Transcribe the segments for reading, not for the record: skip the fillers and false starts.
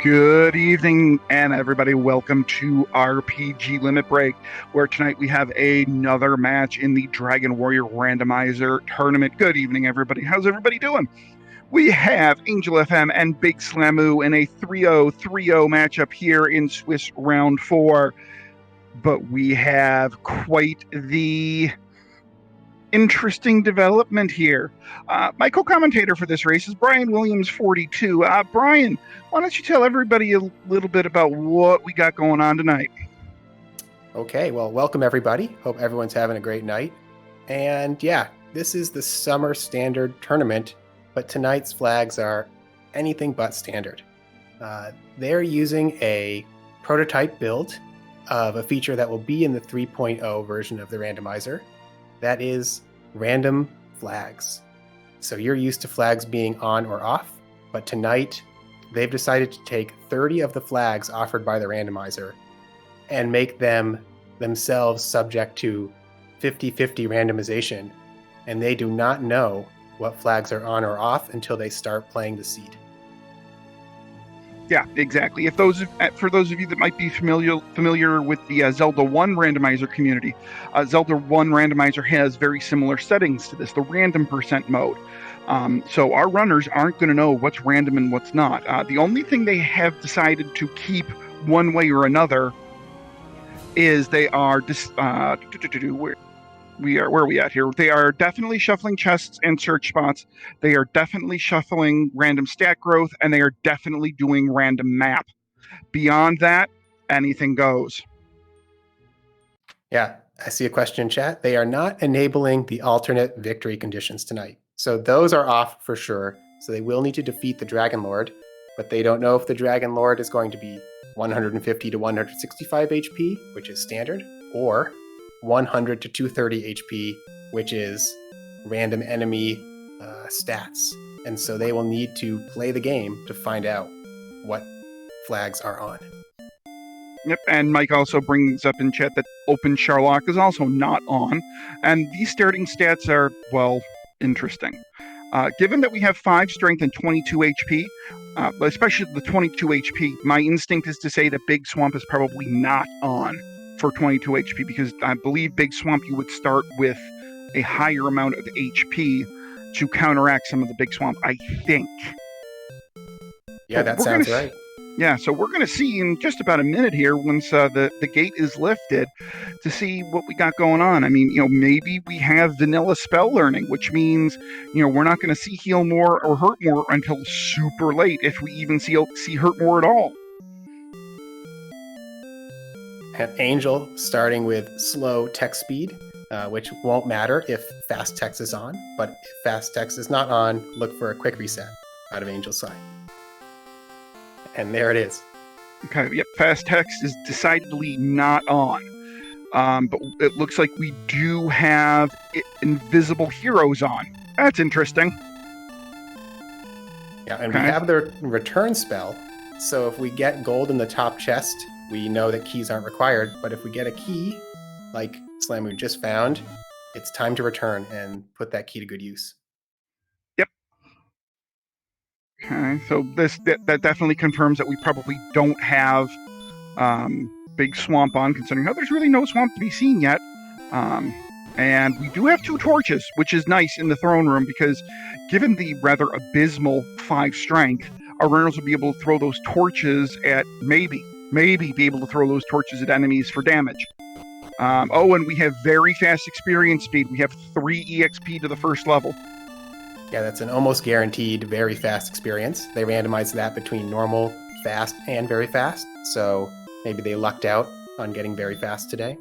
Good evening, and everybody, welcome to RPG Limit Break, where tonight we have another match in the Dragon Warrior Randomizer tournament. Good evening, everybody. How's everybody doing? We have Angel FM and Big Slamu in a 3-0-3-0 matchup here in Swiss Round 4, but we have quite the interesting development here. My co-commentator for this race is Brian Williams, 42. Brian, why don't you tell everybody a little bit about what we got going on tonight? Okay, well, welcome everybody. Hope everyone's having a great night. And yeah, this is the Summer Standard Tournament, but tonight's flags are anything but standard. They're using a prototype build of a feature that will be in the 3.0 version of the randomizer. That is random flags. So you're used to flags being on or off, but tonight they've decided to take 30 of the flags offered by the randomizer and make them themselves subject to 50-50 randomization. And they do not know what flags are on or off until they start playing the seed. Yeah, exactly. For those of you that might be familiar with the Zelda 1 randomizer community, Zelda 1 randomizer has very similar settings to this, the random % mode. So our runners aren't going to know what's random and what's not. The only thing they have decided to keep one way or another is they are where are we at here? They are definitely shuffling chests and search spots. They are definitely shuffling random stat growth, and they are definitely doing random map. Beyond that, anything goes. Yeah, I see a question in chat. They are not enabling the alternate victory conditions tonight. So those are off for sure. So they will need to defeat the Dragon Lord, but they don't know if the Dragon Lord is going to be 150 to 165 HP, which is standard, or 100 to 230 HP, which is random enemy stats. And so they will need to play the game to find out what flags are on. Yep, and Mike also brings up in chat that Open Sharlock is also not on. And these starting stats are, well, interesting. Given that we have 5 strength and 22 HP, especially the 22 HP, my instinct is to say that Big Swamp is probably not on for 22 HP, because I believe Big Swamp, you would start with a higher amount of HP to counteract some of the Big Swamp, I think. Yeah, that sounds right. Yeah, so we're going to see in just about a minute here, once the gate is lifted, to see what we got going on. I mean, maybe we have vanilla spell learning, which means, we're not going to see heal more or hurt more until super late, if we even see hurt more at all. And Angel starting with slow text speed, which won't matter if fast text is on, but if fast text is not on, look for a quick reset out of Angel's side. And there it is. Okay, yep, fast text is decidedly not on. But it looks like we do have invisible heroes on. That's interesting. Yeah, and we have the return spell, so if we get gold in the top chest, we know that keys aren't required, but if we get a key, like Slamu just found, it's time to return and put that key to good use. Yep. Okay, so that definitely confirms that we probably don't have Big Swamp on, considering how there's really no swamp to be seen yet. And we do have 2 torches, which is nice in the throne room, because given the rather abysmal 5 strength, our runners will be able to throw those torches at maybe be able to throw those torches at enemies for damage. And we have very fast experience speed. We have 3 EXP to the first level. Yeah, that's an almost guaranteed very fast experience. They randomized that between normal, fast, and very fast. So maybe they lucked out on getting very fast today.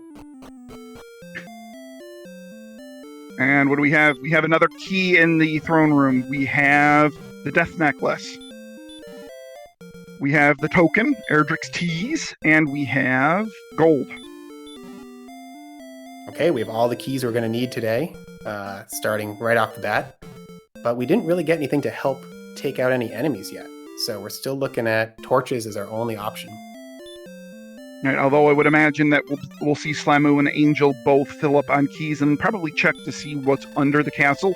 And what do we have? We have another key in the throne room. We have the Death Necklace. We have the token, Erdrick's Tease, and we have gold. Okay, we have all the keys we're going to need today, starting right off the bat. But we didn't really get anything to help take out any enemies yet. So we're still looking at torches as our only option. Right, although I would imagine that we'll see Slamu and Angel both fill up on keys and probably check to see what's under the castle.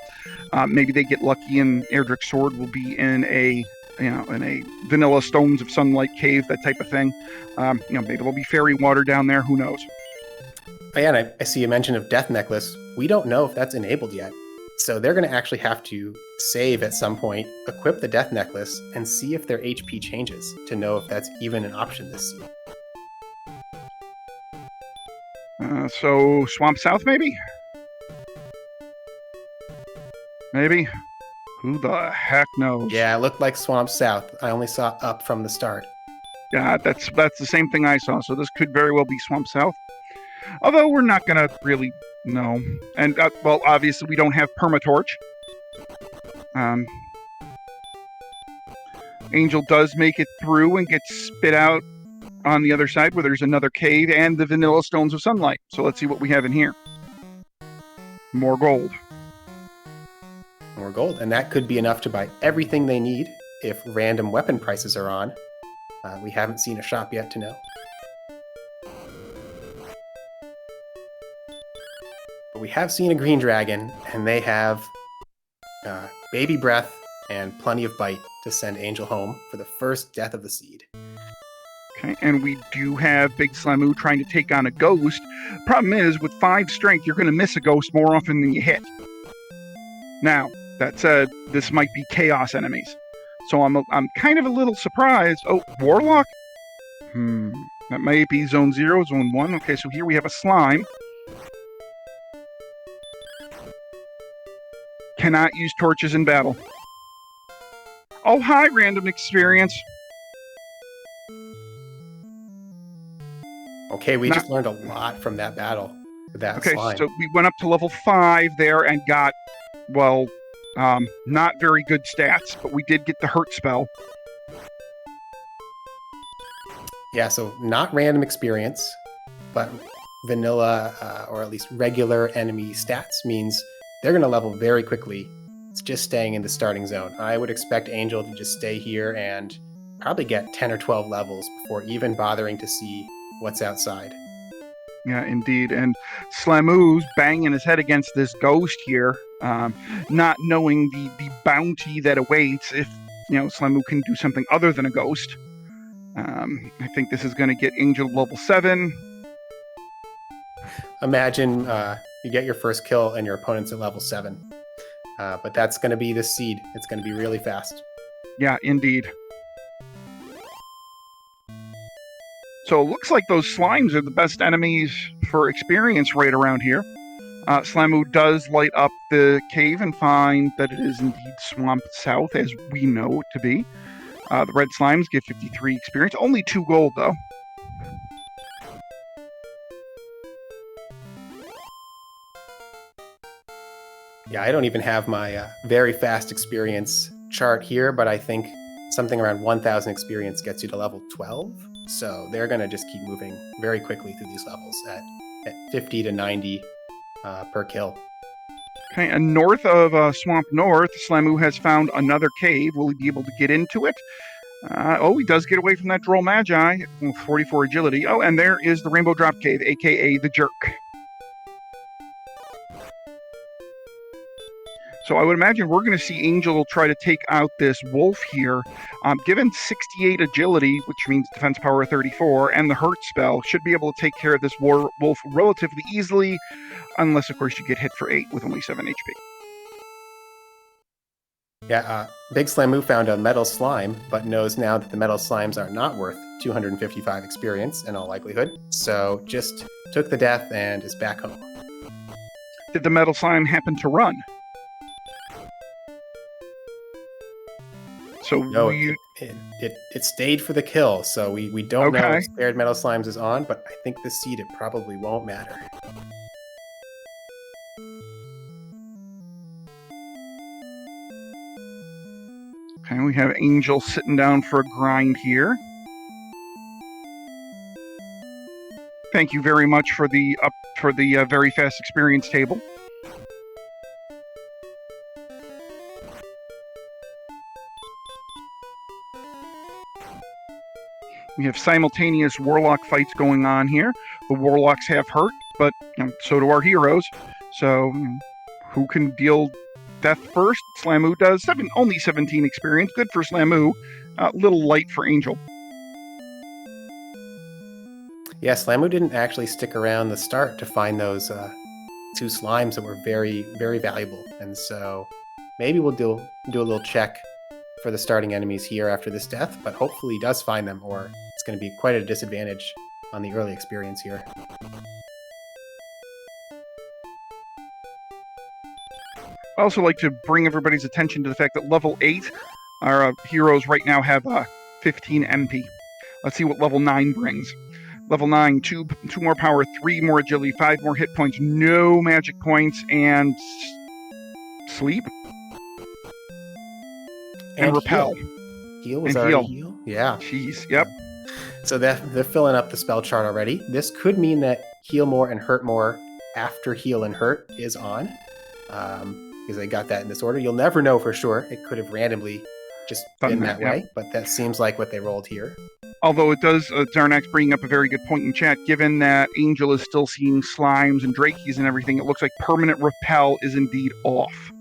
Maybe they get lucky and Erdrick's sword will be in a in a vanilla stones of sunlight cave, that type of thing. Maybe there'll be fairy water down there. Who knows? Oh, yeah, and I see a mention of Death Necklace. We don't know if that's enabled yet. So they're going to actually have to save at some point, equip the Death Necklace, and see if their HP changes to know if that's even an option this season. So Swamp South, maybe? Maybe? Who the heck knows? Yeah, it looked like Swamp South. I only saw up from the start. Yeah, that's the same thing I saw. So this could very well be Swamp South. Although we're not going to really know. And, well, obviously we don't have Permatorch. Angel does make it through and gets spit out on the other side where there's another cave and the vanilla stones of sunlight. So let's see what we have in here. More gold. More gold. And that could be enough to buy everything they need if random weapon prices are on. We haven't seen a shop yet to know. But we have seen a green dragon, and they have baby breath and plenty of bite to send Angel home for the first death of the seed. Okay, and we do have Big Slamu trying to take on a ghost. Problem is, with 5 strength, you're going to miss a ghost more often than you hit. Now, that said, this might be chaos enemies. So I'm kind of a little surprised. Oh, Warlock? That might be Zone 0, Zone 1. Okay, so here we have a slime. Cannot use torches in battle. Oh, hi, random experience. Okay, we just learned a lot from that battle. That slime. So we went up to level 5 there and got, well, not very good stats, but we did get the hurt spell. Yeah, so not random experience, but vanilla, or at least regular enemy stats means they're going to level very quickly. It's just staying in the starting zone. I would expect Angel to just stay here and probably get 10 or 12 levels before even bothering to see what's outside. Yeah, indeed. And Slamu's banging his head against this ghost here, not knowing the bounty that awaits if, Slamu can do something other than a ghost. I think this is going to get Angel level 7. Imagine you get your first kill and your opponent's at level 7. But that's going to be the seed. It's going to be really fast. Yeah, indeed. So it looks like those slimes are the best enemies for experience right around here. Slamu does light up the cave and find that it is indeed Swamp South, as we know it to be. The red slimes give 53 experience. Only 2 gold, though. Yeah, I don't even have my very fast experience chart here, but I think something around 1,000 experience gets you to level 12. So they're going to just keep moving very quickly through these levels at 50 to 90 per kill. Okay, and north of Swamp North, Slamu has found another cave. Will he be able to get into it? He does get away from that Droll Magi with 44 agility. Oh, and there is the Rainbow Drop Cave, a.k.a. the Jerk. So I would imagine we're going to see Angel try to take out this wolf here. Given 68 agility, which means defense power 34, and the hurt spell, should be able to take care of this wolf relatively easily, unless, of course, you get hit for 8 with only 7 HP. Yeah, Big Slamu found a metal slime, but knows now that the metal slimes are not worth 255 experience in all likelihood, so just took the death and is back home. Did the metal slime happen to run? So no, it stayed for the kill, so we don't know if Spared Metal Slimes is on, but I think this seed, it probably won't matter. Okay, we have Angel sitting down for a grind here. Thank you very much for the very fast experience table. We have simultaneous Warlock fights going on here. The Warlocks have hurt, but so do our heroes. So who can deal Death first. Slamu does only 17 experience. Good for Slamu. Little light for Angel. Yeah, Slamu didn't actually stick around the start to find those 2 slimes that were very, very valuable. And so maybe we'll do a little check for the starting enemies here after this death, but hopefully he does find them, or it's going to be quite a disadvantage on the early experience here. I also like to bring everybody's attention to the fact that level 8, our heroes right now have 15 MP. Let's see what level 9 brings. Level 9, 2 more power, 3 more agility, 5 more hit points, no magic points, and sleep? And repel. Heal was already heal? Yeah. Jeez, yep. So they're filling up the spell chart already. This could mean that heal more and hurt more after heal and hurt is on. Because they got that in this order. You'll never know for sure. It could have randomly just been that way, but that seems like what they rolled here. Although it does, Zarnax bringing up a very good point in chat, given that Angel is still seeing slimes and drakies and everything, it looks like permanent repel is indeed off.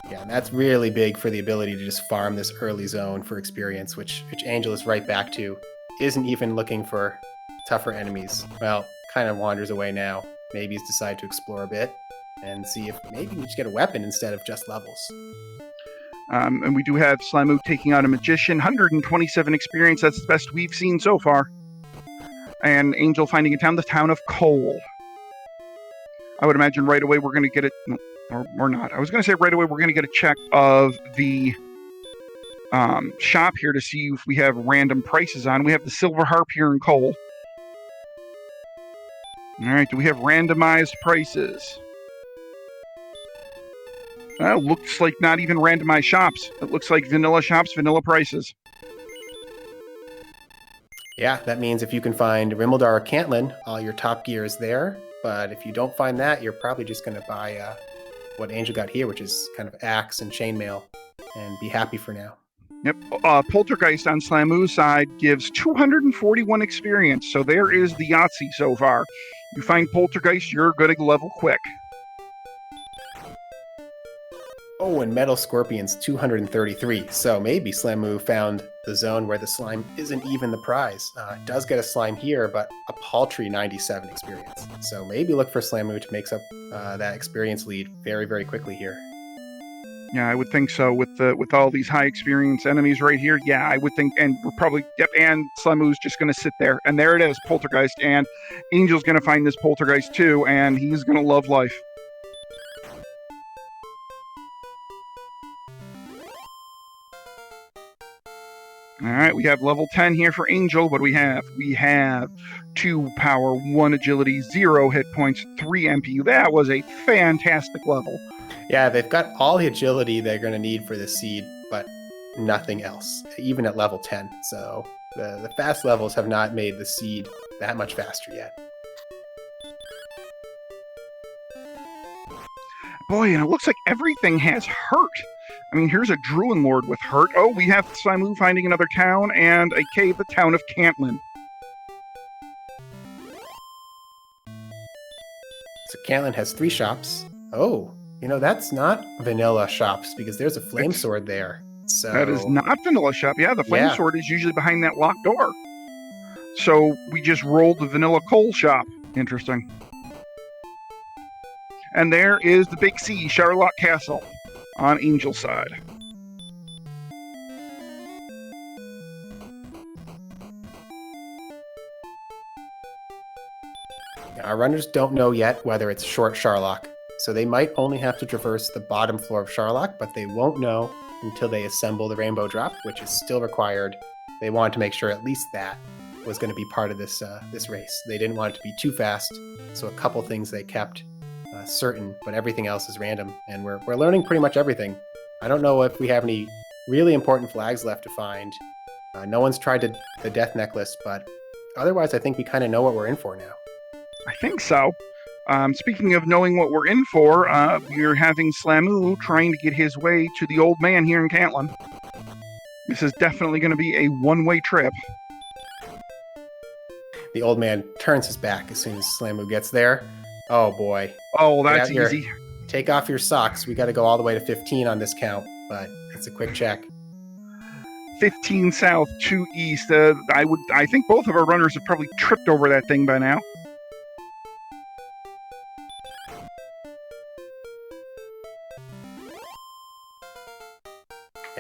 Yeah, and that's really big for the ability to just farm this early zone for experience, which Angel is right back to. Isn't even looking for tougher enemies. Well, kind of wanders away now. Maybe he's decided to explore a bit and see if maybe we just get a weapon instead of just levels. And we do have Slamu taking out a Magician, 127 experience. That's the best we've seen so far. And Angel finding a town, the town of Cole. I would imagine right away we're going to get it, or not. I was going to say right away we're going to get a check of the shop here to see if we have random prices on. We have the Silver Harp here in Cole. All right, do we have randomized prices? Looks like not even randomized shops. It looks like vanilla shops, vanilla prices. Yeah, that means if you can find Rimmildar or Cantlin, all your top gear is there. But if you don't find that, you're probably just going to buy what Angel got here, which is kind of axe and chainmail, and be happy for now. Yep. Poltergeist on Slamu's side gives 241 experience, so there is the Yahtzee so far. You find Poltergeist, you're going to level quick. Oh, and Metal Scorpion's 233. So maybe Slamu found the zone where the slime isn't even the prize. It does get a slime here, but a paltry 97 experience. So maybe look for Slamu to make up that experience lead very, very quickly here. Yeah, I would think so. With all these high experience enemies right here, yeah, I would think, and we're probably, yep, and Slamu's just going to sit there. And there it is, Poltergeist. And Angel's going to find this Poltergeist too, and he's going to love life. All right, we have level 10 here for Angel. What do we have? We have 2 power, 1 agility, 0 hit points, 3 MPU. That was a fantastic level. Yeah, they've got all the agility they're going to need for this seed, but nothing else, even at level 10. So the fast levels have not made the seed that much faster yet. Boy, and it looks like everything has hurt. I mean, here's a Druid Lord with hurt. Oh, we have Slamu finding another town and a cave, the town of Cantlin. So Cantlin has 3 shops. Oh, you know, that's not vanilla shops because there's a flame sword there. So that is not vanilla shop. Yeah, the flame sword is usually behind that locked door. So we just rolled the vanilla coal shop. Interesting. And there is the Big C, Charlotte Castle, on Angel's side. Our runners don't know yet whether it's short Charlock, so they might only have to traverse the bottom floor of Charlock, but they won't know until they assemble the Rainbow Drop, which is still required. They wanted to make sure at least that was going to be part of this race. They didn't want it to be too fast, so a couple things they kept certain, but everything else is random, and we're learning pretty much everything. I don't know if we have any really important flags left to find. No one's tried the Death Necklace, but otherwise I think we kind of know what we're in for now. I think so. Speaking of knowing what we're in for, we're having Slamu trying to get his way to the old man here in Cantlin. This is definitely going to be a one-way trip. The old man turns his back as soon as Slamu gets there. Oh boy. Oh, that's easy. take off your socks. We got to go all the way to 15 on this count, but it's a quick check. 15 south, 2 east. I think both of our runners have probably tripped over that thing by now.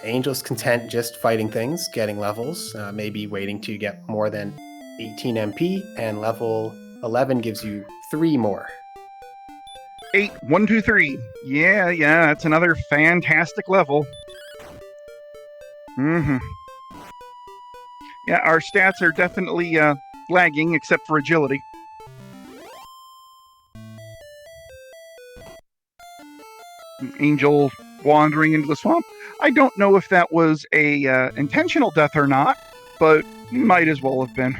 Angel's content just fighting things, getting levels, maybe waiting to get more than 18 MP, and level 11 gives you 3 more. 8, 1, 2, 3. Yeah, that's another fantastic level. Yeah, our stats are definitely lagging, except for agility. Angel wandering into the swamp. I don't know if that was a intentional death or not, but might as well have been.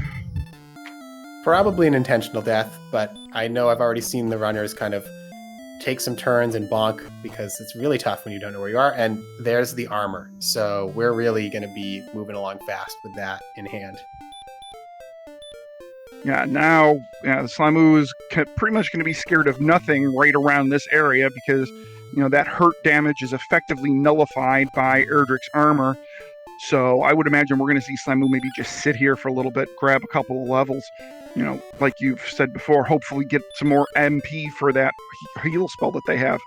Probably an intentional death, but I know I've already seen the runners kind of take some turns and bonk because it's really tough when you don't know where you are. And there's the armor. So we're really going to be moving along fast with that in hand. Yeah, now the Slamoo is pretty much going to be scared of nothing right around this area because, that hurt damage is effectively nullified by Erdrick's armor. So I would imagine we're going to see Slamoo maybe just sit here for a little bit, grab a couple of levels, like you've said before, hopefully get some more MP for that heal spell that they have.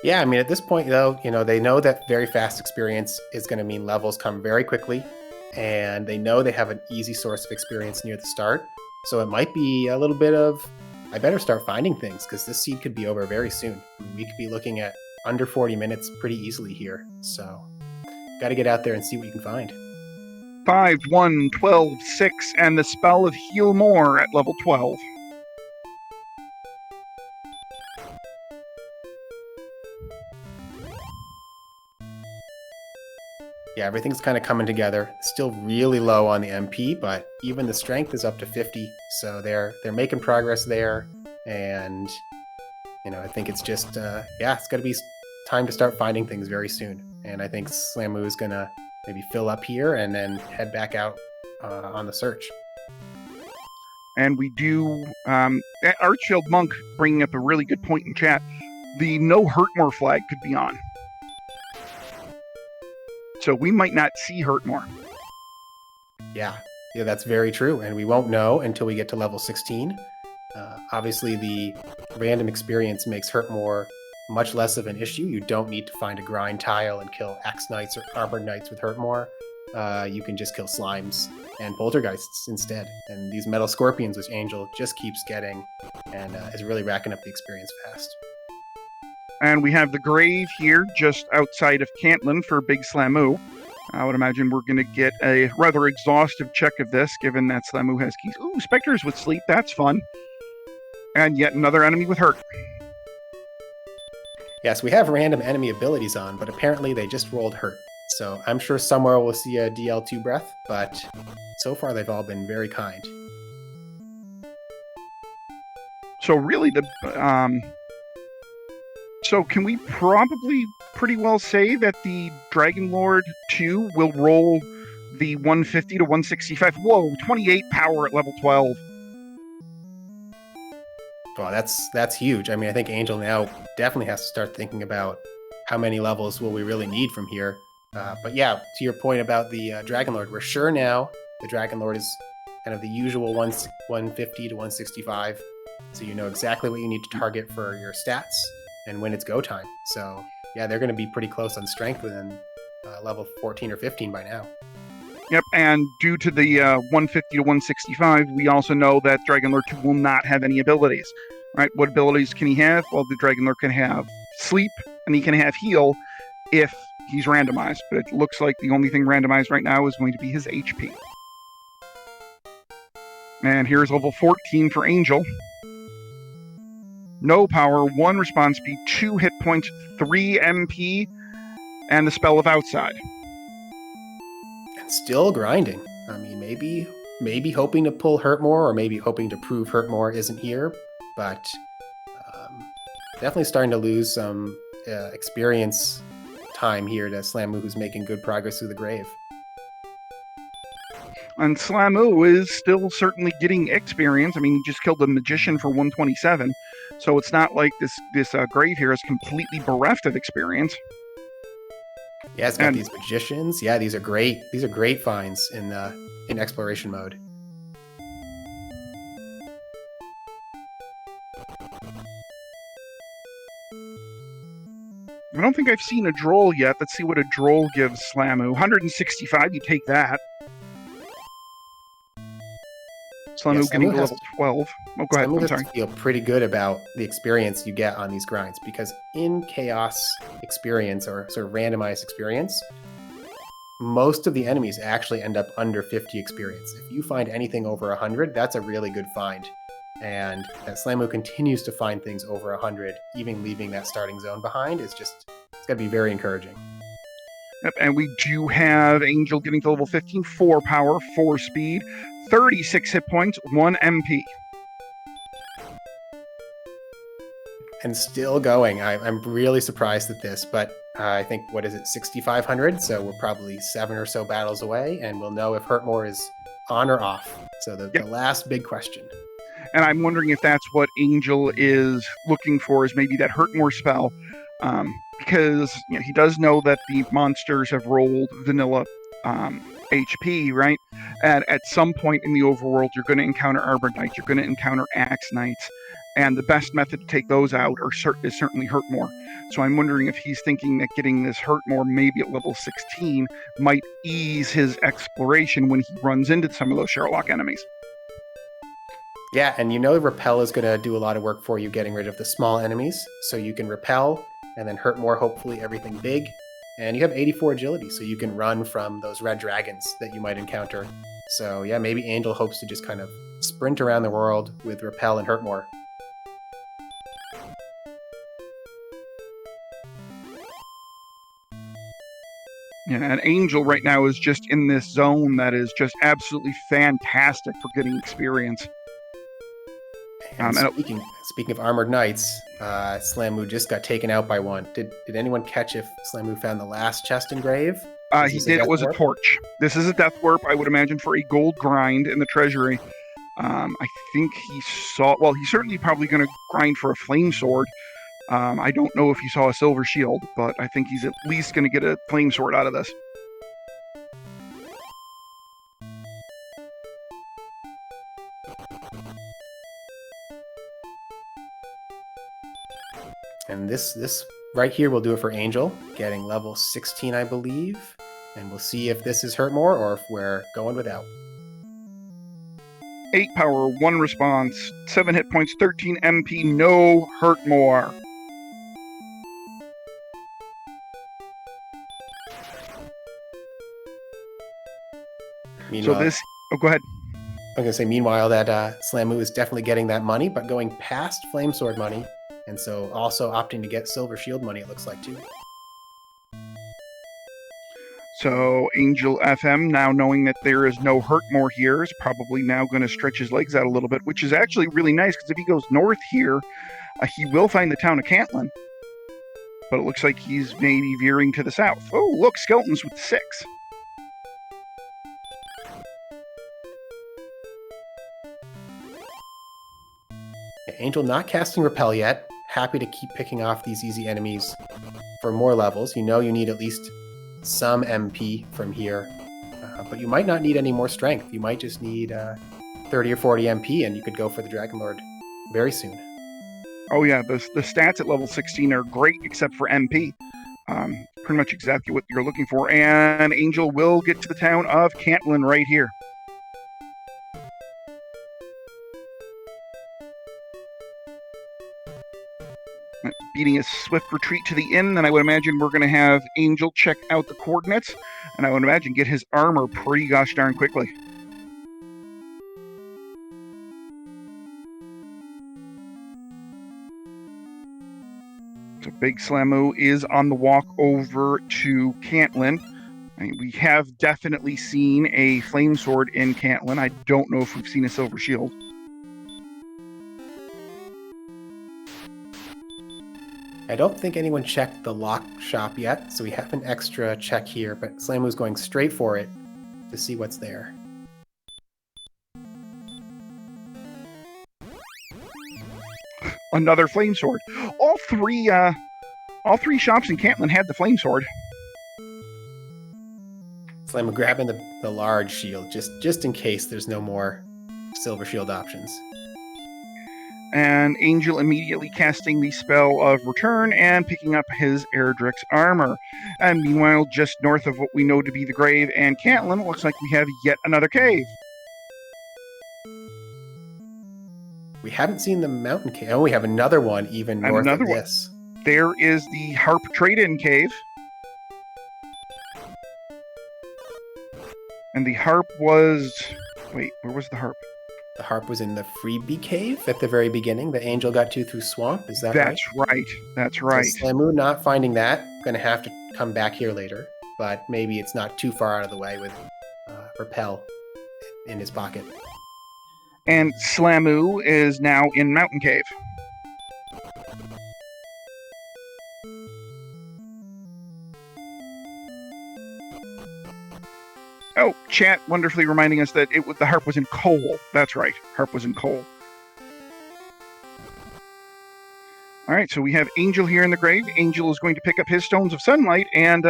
Yeah, I mean, at this point, though, they know that very fast experience is going to mean levels come very quickly, and they know they have an easy source of experience near the start. So it might be a little bit of, I better start finding things, because this seed could be over very soon. We could be looking at under 40 minutes pretty easily here. So got to get out there and see what you can find. 5, 1, 12, 6, and the spell of Heal More at level 12. Yeah, everything's kind of coming together. Still really low on the MP, but even the strength is up to 50. So they're making progress there. And, I think it's just, it's got to be time to start finding things very soon. And I think Slamoo is going to maybe fill up here and then head back out on the search. And we do, Archfield Monk bringing up a really good point in chat. The no Hurtmore flag could be on. So we might not see Hurtmore. Yeah, that's very true. And we won't know until we get to level 16. Obviously, the random experience makes Hurtmore much less of an issue. You don't need to find a grind tile and kill X Knights or Armored Knights with Hurtmore. You can just kill Slimes and Poltergeists instead. And these Metal Scorpions, which Angel just keeps getting and is really racking up the experience fast. And we have the grave here just outside of Cantlin for Big Slamoo. I would imagine we're going to get a rather exhaustive check of this, given that Slamoo has keys. Ooh, Spectres with Sleep. That's fun. And yet another enemy with Hurt. Yes, we have random enemy abilities on, but apparently they just rolled Hurt. So I'm sure somewhere we'll see a DL2 breath, but so far they've all been very kind. So really So can we probably pretty well say that the Dragon Lord 2 will roll the 150 to 165? Whoa, 28 power at level 12. Well, that's huge. I mean, I think Angel now definitely has to start thinking about how many levels will we really need from here. But yeah, to your point about the Dragon Lord, we're sure now the Dragon Lord is kind of the usual 150 to 165. So you know exactly what you need to target for your stats and when it's go time. So yeah, they're going to be pretty close on strength within level 14 or 15 by now. Yep, and due to the 150 to 165, we also know that Dragon Lord 2 will not have any abilities. Right? What abilities can he have? Well, the Dragon Lord can have Sleep, and he can have Heal if he's randomized. But it looks like the only thing randomized right now is going to be his HP. And here's level 14 for Angel. No power, 1 response speed, 2 hit points, 3 MP, and the spell of Outside. And still grinding. I mean, maybe hoping to pull Hurtmore, or maybe hoping to prove Hurtmore isn't here, but definitely starting to lose some experience time here to Slamoo, who's making good progress through the grave. And Slamu is still certainly getting experience. I mean, he just killed a magician for 127, so it's not like this grave here is completely bereft of experience. Yeah, it's got these magicians. Yeah, these are great. These are great finds in exploration mode. I don't think I've seen a droll yet. Let's see what a droll gives Slamu. 165, you take that. Slamu getting to level 12. Oh, go ahead. Slamu I'm has sorry. to feel pretty good about the experience you get on these grinds, because in chaos experience, or sort of randomized experience, most of the enemies actually end up under 50 experience. If you find anything over 100, that's a really good find. And that Slamu continues to find things over 100, even leaving that starting zone behind, it's got to be very encouraging. Yep, and we do have Angel getting to level 15, 4 power, 4 speed, 36 hit points, 1 MP. And still going. I'm really surprised at this, but I think, 6,500? So we're probably 7 or so battles away, and we'll know if Hurtmore is on or off. So the last big question. And I'm wondering if that's what Angel is looking for, is maybe that Hurtmore spell. Because he does know that the monsters have rolled vanilla HP, right? And at some point in the overworld, you're going to encounter Armored Knights, you're going to encounter Axe Knights, and the best method to take those out is certainly Hurtmore. So I'm wondering if he's thinking that getting this Hurtmore maybe at level 16 might ease his exploration when he runs into some of those Sherlock enemies. Yeah, and Repel is going to do a lot of work for you, getting rid of the small enemies. So you can Repel and then Hurtmore, hopefully everything big. And you have 84 agility, so you can run from those red dragons that you might encounter. So yeah, maybe Angel hopes to just kind of sprint around the world with Repel and Hurtmore. Yeah, and Angel right now is just in this zone that is just absolutely fantastic for getting experience. And speaking of Armored Knights, Slamu just got taken out by one. Did anyone catch if Slamu found the last chest and grave? He did. It was a torch. This is a death warp, I would imagine, for a gold grind in the treasury. I think he saw... Well, he's certainly probably going to grind for a flame sword. I don't know if he saw a silver shield, but I think he's at least going to get a flame sword out of this. And this right here will do it for Angel, getting level 16, I believe. And we'll see if this is Hurtmore or if we're going without. 8 power, 1 response, 7 hit points, 13 MP, no Hurtmore. Meanwhile, so this... Oh, go ahead. I'm going to say, meanwhile, that Slamu is definitely getting that money, but going past Flame Sword money, and so also opting to get Silver Shield money, it looks like, too. So Angel FM, now knowing that there is no Hurtmore here, is probably now going to stretch his legs out a little bit, which is actually really nice, because if he goes north here, he will find the town of Cantlin. But it looks like he's maybe veering to the south. Oh, look, skeletons with 6. Angel not casting Repel yet. Happy to keep picking off these easy enemies for more levels. You need at least some MP from here. But you might not need any more strength. You might just need 30 or 40 MP, and you could go for the Dragon Lord very soon. Oh yeah, the stats at level 16 are great, except for MP. Pretty much exactly what you're looking for. And Angel will get to the town of Cantlin right here. Beating a swift retreat to the inn, then I would imagine we're going to have Angel check out the coordinates, and I would imagine get his armor pretty gosh darn quickly. So Big Slamu is on the walk over to Cantlin. I mean, we have definitely seen a flame sword in Cantlin. I don't know if we've seen a silver shield. I don't think anyone checked the lock shop yet, so we have an extra check here, but Slamu's going straight for it to see what's there. Another flame sword. All three shops in Cantlin had the flame sword. Slammu grabbing the large shield just in case there's no more silver shield options. And Angel immediately casting the spell of return and picking up his Erdrick's armor. And meanwhile, just north of what we know to be the grave and Cantlin, it looks like we have yet another cave. We haven't seen the mountain cave. Oh, we have another one even north of this. There is the Harp Trade-In Cave. And the Harp was... Wait, where was the Harp? The Harp was in the Freebie Cave at the very beginning. The Angel got to through Swamp. Is that right? That's right. So Slammu not finding that. Going to have to come back here later. But maybe it's not too far out of the way with Repel in his pocket. And Slammu is now in Mountain Cave. Oh, chat wonderfully reminding us that the Harp was in Coal. That's right. Harp was in Coal. All right, so we have Angel here in the grave. Angel is going to pick up his Stones of Sunlight and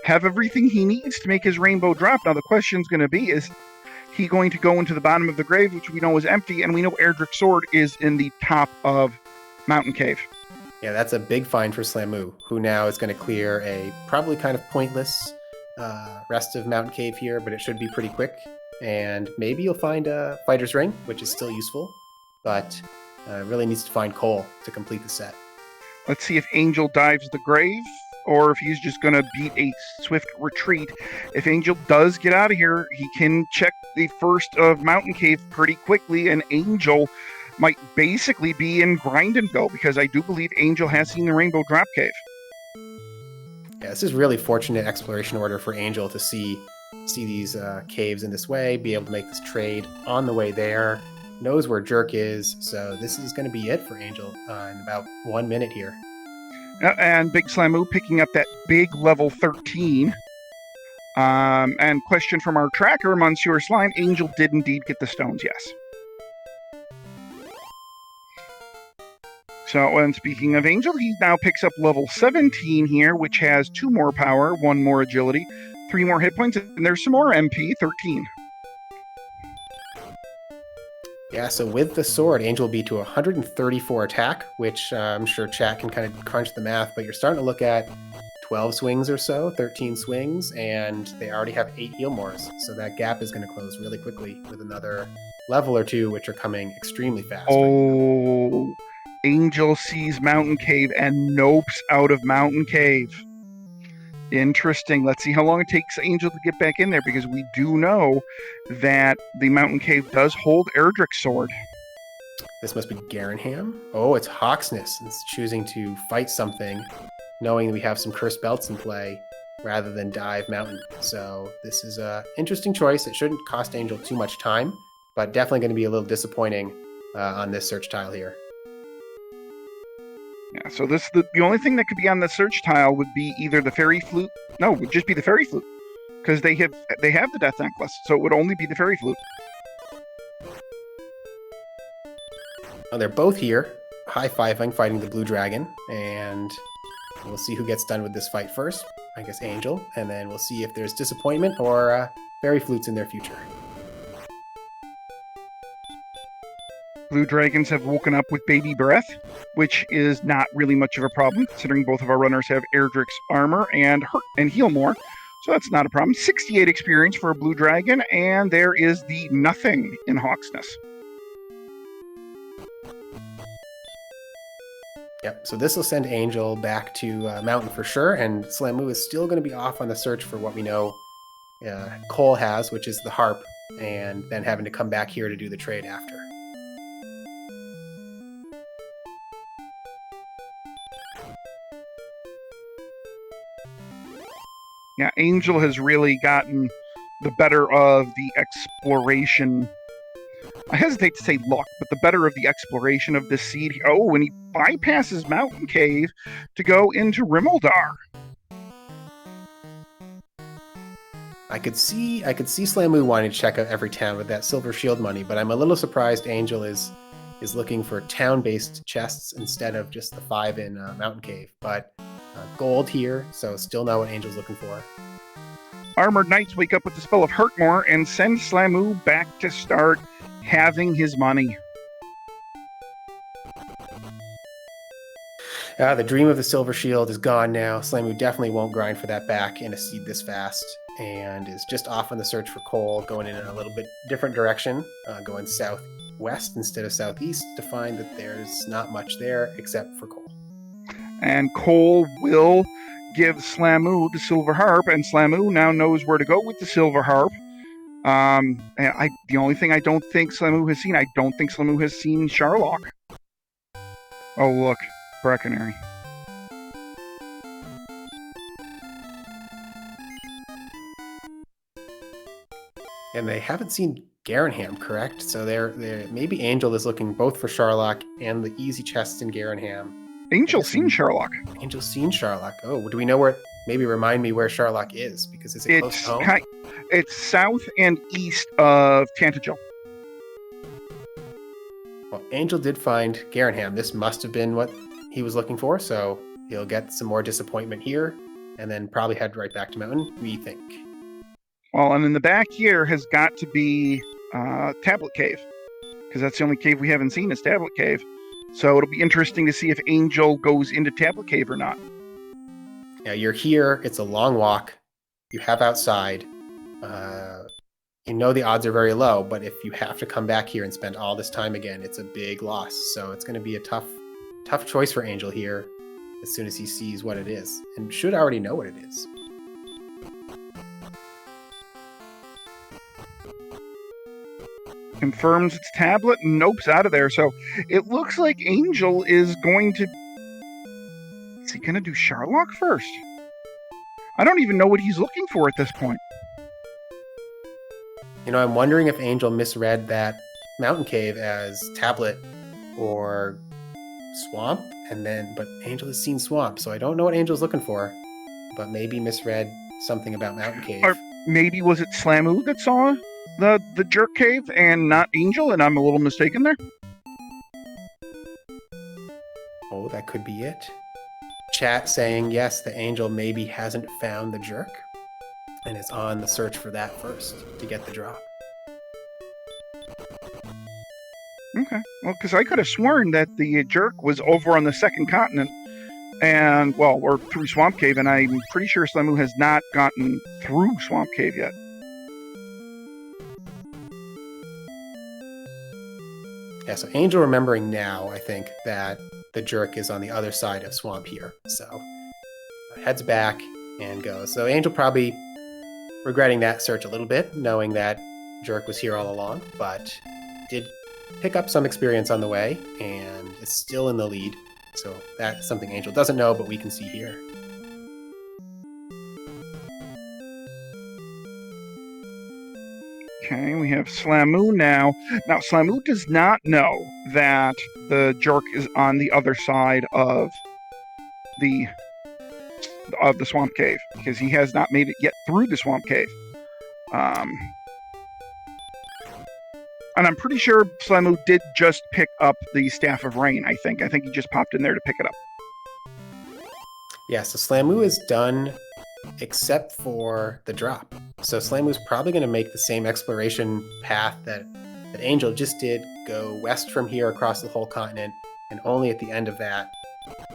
have everything he needs to make his rainbow drop. Now, the question's going to be, is he going to go into the bottom of the grave, which we know is empty, and we know Erdrick's sword is in the top of Mountain Cave. Yeah, that's a big find for Slammu, who now is going to clear a probably kind of pointless rest of Mountain Cave here, but it should be pretty quick. And maybe you'll find a Fighter's Ring, which is still useful, but really needs to find coal to complete the set. Let's see if Angel dives the grave, or if he's just going to beat a swift retreat. If Angel does get out of here, he can check the first of Mountain Cave pretty quickly, and Angel might basically be in grind and go, because I do believe Angel has seen the Rainbow Drop Cave. Yeah, this is really fortunate exploration order for Angel to see these caves in this way, be able to make this trade on the way there, knows where Jerk is, so this is going to be it for Angel in about 1 minute here. And Big Slammu picking up that big level 13. And question from our tracker, Monsieur Slime, Angel did indeed get the stones, yes. So, and speaking of Angel, he now picks up level 17 here, which has 2 more power, 1 more agility, 3 more hit points, and there's some more MP, 13. Yeah, so with the sword, Angel will be to 134 attack, which I'm sure chat can kind of crunch the math, but you're starting to look at 12 swings or so, 13 swings, and they already have 8 heal mores. So that gap is going to close really quickly with another level or 2, which are coming extremely fast. Oh, right, Angel sees Mountain Cave and nopes out of Mountain Cave. Interesting. Let's see how long it takes Angel to get back in there, because we do know that the Mountain Cave does hold Erdrick's sword. This must be Garanham. Oh, it's Hawksness. It's choosing to fight something, knowing we have some cursed belts in play, rather than dive Mountain. So this is an interesting choice. It shouldn't cost Angel too much time, but definitely going to be a little disappointing on this search tile here. Yeah, so the only thing that could be on the search tile would be either the fairy flute. No, it would just be the fairy flute, because they have the death necklace, so it would only be the fairy flute. Oh, they're both here, high-fiving, fighting the blue dragon, and we'll see who gets done with this fight first. I guess Angel, and then we'll see if there's disappointment or fairy flutes in their future. Blue dragons have woken up with baby breath, which is not really much of a problem, considering both of our runners have Erdrick's armor and hurt and heal more. So that's not a problem. 68 experience for a blue dragon, and there is the nothing in Hawksness. Yep, so this will send Angel back to Mountain for sure, and Slammu is still going to be off on the search for what we know Cole has, which is the harp, and then having to come back here to do the trade after. Yeah, Angel has really gotten the better of the exploration. I hesitate to say luck, but the better of the exploration of this seed. Oh, and he bypasses Mountain Cave to go into Rimmildar. I could see Slammu wanting to check out every town with that silver shield money, but I'm a little surprised Angel is is looking for town-based chests instead of just the 5 in Mountain Cave. But gold here, so still know what Angel's looking for. Armored Knights wake up with the spell of Hurtmore and send Slamu back to start having his money. The dream of the Silver Shield is gone now. Slamu definitely won't grind for that back in a seed this fast, and is just off on the search for coal, going in a little bit different direction, going southwest instead of southeast to find that there's not much there except for coal. And coal will give Slamu the Silver Harp, and Slamu now knows where to go with the Silver Harp. And the only thing I don't think Slamu has seen, I don't think Slamu has seen Sharlock. Oh, look. Breckenary. And they haven't seen Garenham, correct? So they're maybe Angel is looking both for Sharlock and the easy chests in Garenham. Angel's seen Sharlock. Angel's seen Sharlock. Oh, do we know where? Maybe remind me where Sharlock is, because is it close to home? It's south and east of Tantagel. Well, Angel did find Garenham. This must have been what he was looking for, so he'll get some more disappointment here, and then probably head right back to Mountain, we think. Well, and in the back here has got to be Tablet Cave, because that's the only cave we haven't seen is Tablet Cave. So it'll be interesting to see if Angel goes into Tablet Cave or not. Yeah, you're here. It's a long walk. You have outside. You know the odds are very low, but if you have to come back here and spend all this time again, it's a big loss. So it's going to be a tough choice for Angel here as soon as he sees what it is, and should already know what it is. Confirms it's Tablet and nopes out of there. So it looks like Angel is going to... Is he going to do Sharlock first? I don't even know what he's looking for at this point. You know, I'm wondering if Angel misread that Mountain Cave as Tablet or Swamp, but Angel has seen Swamp, so I don't know what Angel's looking for, but maybe misread something about Mountain Cave. Or maybe was it Slamu that saw the Jerk Cave and not Angel, and I'm a little mistaken there? Oh, that could be it. Chat saying, yes, the Angel maybe hasn't found the Jerk, and is on the search for that first to get the drop. Okay. Well, because I could have sworn that the Jerk was over on the second continent, or through Swamp Cave, and I'm pretty sure Slamu has not gotten through Swamp Cave yet. Yeah, so Angel remembering now, I think, that the Jerk is on the other side of Swamp here. So heads back and goes. So Angel probably regretting that search a little bit, knowing that Jerk was here all along, but did pick up some experience on the way and is still in the lead. So that's something Angel doesn't know, but we can see here. Okay, we have Slamu now. Now, Slamu does not know that the Jerk is on the other side of the Swamp Cave, because he has not made it yet through the Swamp Cave. And I'm pretty sure Slamu did just pick up the Staff of Rain, I think. I think he just popped in there to pick it up. Yeah, so Slamu is done except for the drop. So Slamu's probably going to make the same exploration path that Angel just did, go west from here across the whole continent, and only at the end of that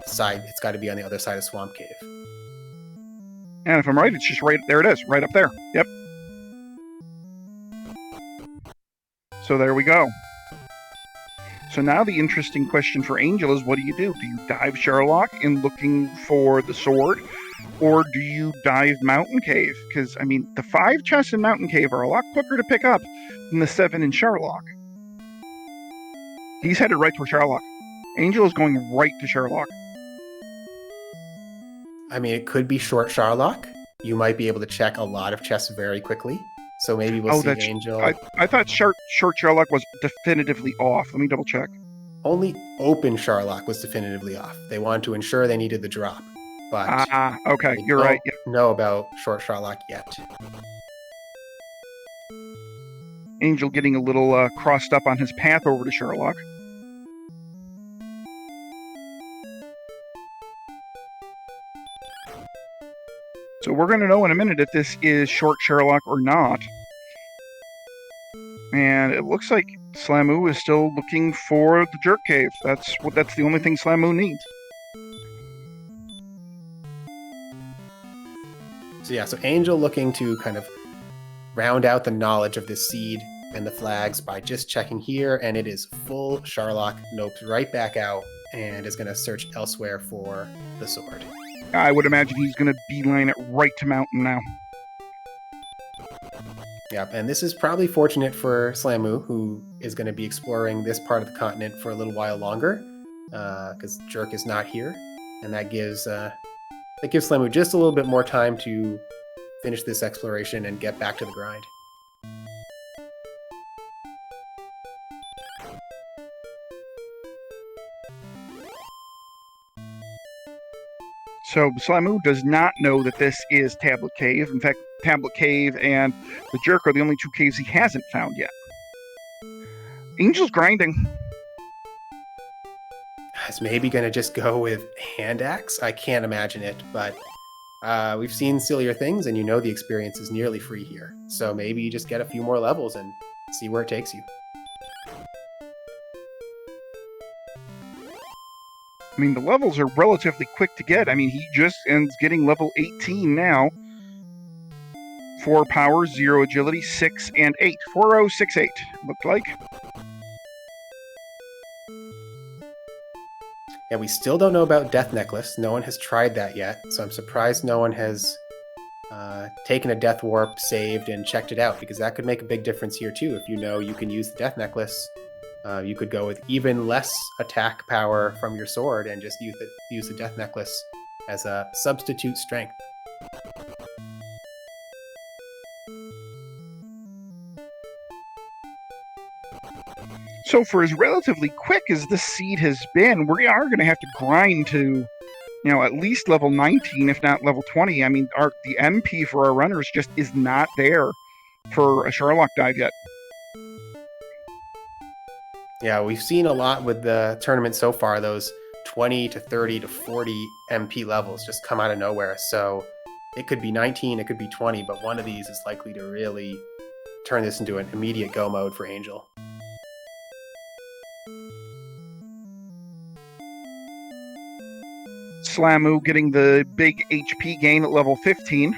side, it's got to be on the other side of Swamp Cave. And if I'm right, it's just right there. It is, right up there. Yep. So there we go. So now the interesting question for Angel is, what do? Do you dive Sharlock in looking for the sword? Or do you dive Mountain Cave? Because, I mean, the 5 chests in Mountain Cave are a lot quicker to pick up than the 7 in Sharlock. He's headed right for Sharlock. Angel is going right to Sharlock. I mean, it could be short Sharlock. You might be able to check a lot of chests very quickly. So maybe we'll see Angel. I thought short Sharlock was definitively off. Let me double check. Only open Sharlock was definitively off. They wanted to ensure they needed the drop. But okay, you're right. Yep. Know about short Sharlock yet. Angel getting a little crossed up on his path over to Sharlock. So we're going to know in a minute if this is short Sherlock or not. And it looks like Slamoo is still looking for the jerk cave. That's the only thing Slamoo needs. So yeah, so Angel looking to kind of round out the knowledge of this seed and the flags by just checking here, and it is full Sherlock. Nopes right back out and is going to search elsewhere for the sword. I would imagine he's going to beeline it right to Mountain now. Yep, and this is probably fortunate for Slamoo, who is going to be exploring this part of the continent for a little while longer, because Jerk is not here, and that gives Slamoo just a little bit more time to finish this exploration and get back to the grind. So Slamoo does not know that this is Tablet Cave. In fact, Tablet Cave and the Jerk are the only two caves he hasn't found yet. Angel's grinding. Is maybe going to just go with Hand Axe? I can't imagine it, but we've seen sillier things, and you know the experience is nearly free here. So maybe you just get a few more levels and see where it takes you. I mean, the levels are relatively quick to get. I mean, he just ends getting level 18 now. 4 power, 0 agility, 6 and 8. 4068, looked like. Yeah, we still don't know about Death Necklace. No one has tried that yet, so I'm surprised no one has taken a Death Warp, saved, and checked it out, because that could make a big difference here too. If you know you can use the Death Necklace, you could go with even less attack power from your sword and just use the Death Necklace as a substitute strength. So for as relatively quick as this seed has been, we are going to have to grind to, at least level 19, if not level 20. I mean, the MP for our runners just is not there for a Sherlock dive yet. Yeah, we've seen a lot with the tournament so far, those 20 to 30 to 40 MP levels just come out of nowhere. So it could be 19, it could be 20, but one of these is likely to really turn this into an immediate go mode for Angel. Slamoo getting the big HP gain at level 15.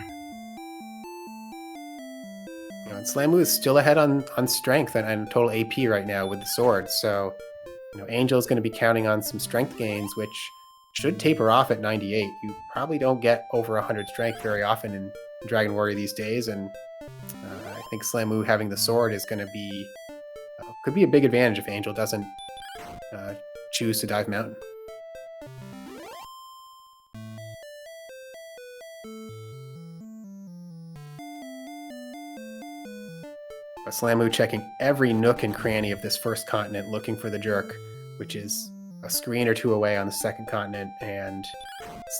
And Slamoo is still ahead on strength and total AP right now with the sword. So, Angel is going to be counting on some strength gains, which should taper off at 98. You probably don't get over 100 strength very often in Dragon Warrior these days, and I think Slamoo having the sword is going to be could be a big advantage if Angel doesn't choose to dive mountain. Slamoo checking every nook and cranny of this first continent looking for the jerk, which is a screen or two away on the second continent, and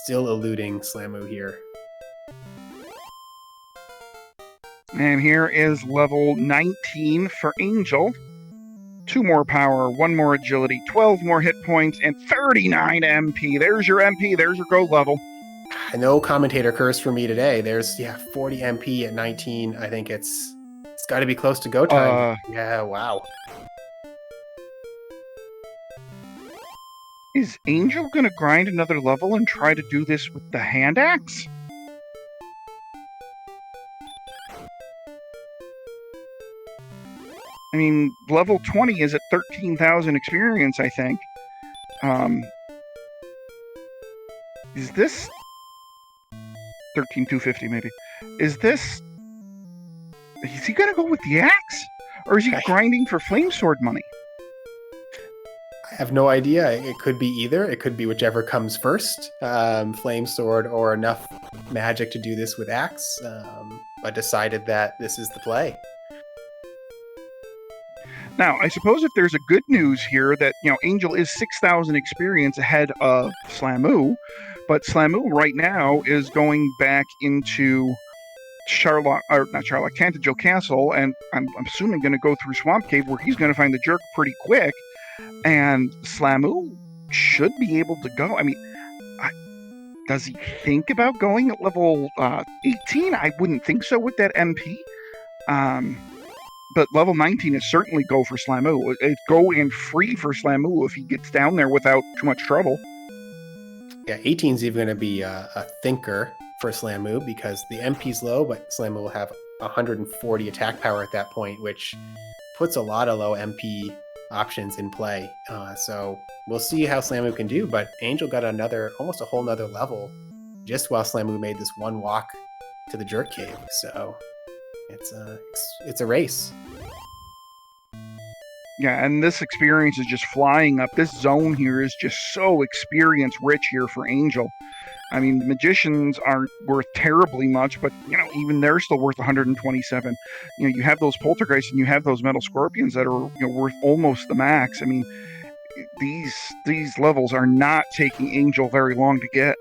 still eluding Slamoo here. And here is level 19 for Angel. 2 more power, 1 more agility, 12 more hit points, and 39 MP. There's your MP, there's your go level. No commentator curse for me today. There's 40 MP at 19. I think it's got to be close to go time. Yeah, wow. Is Angel going to grind another level and try to do this with the hand axe? I mean, level 20 is at 13,000 experience, I think. Is this 13,250 maybe? Is he going to go with the axe? Or is he grinding for flame sword money? I have no idea. It could be either. It could be whichever comes first, flame sword or enough magic to do this with axe, but decided that this is the play. Now, I suppose if there's a good news here that, Angel is 6,000 experience ahead of Slamoo, but Slamoo right now is going back into Tantajo Castle, and I'm assuming going to go through Swamp Cave, where he's going to find the jerk pretty quick, and Slamoo should be able to go. I mean, Does he think about going at level 18? I wouldn't think so with that MP. But level 19 is certainly go for Slamoo. It's go and free for Slamoo if he gets down there without too much trouble. Yeah, 18 is even going to be a thinker for Slamoo because the MP's low, but Slamoo will have 140 attack power at that point, which puts a lot of low MP options in play. So we'll see how Slamoo can do, but Angel got almost a whole nother level just while Slamoo made this one walk to the Jerk Cave. So it's a race. Yeah, and this experience is just flying up. This zone here is just so experience rich here for Angel. I mean, the magicians aren't worth terribly much, but even they're still worth 127. You have those poltergeists and you have those metal scorpions that are worth almost the max. I mean, these levels are not taking Angel very long to get.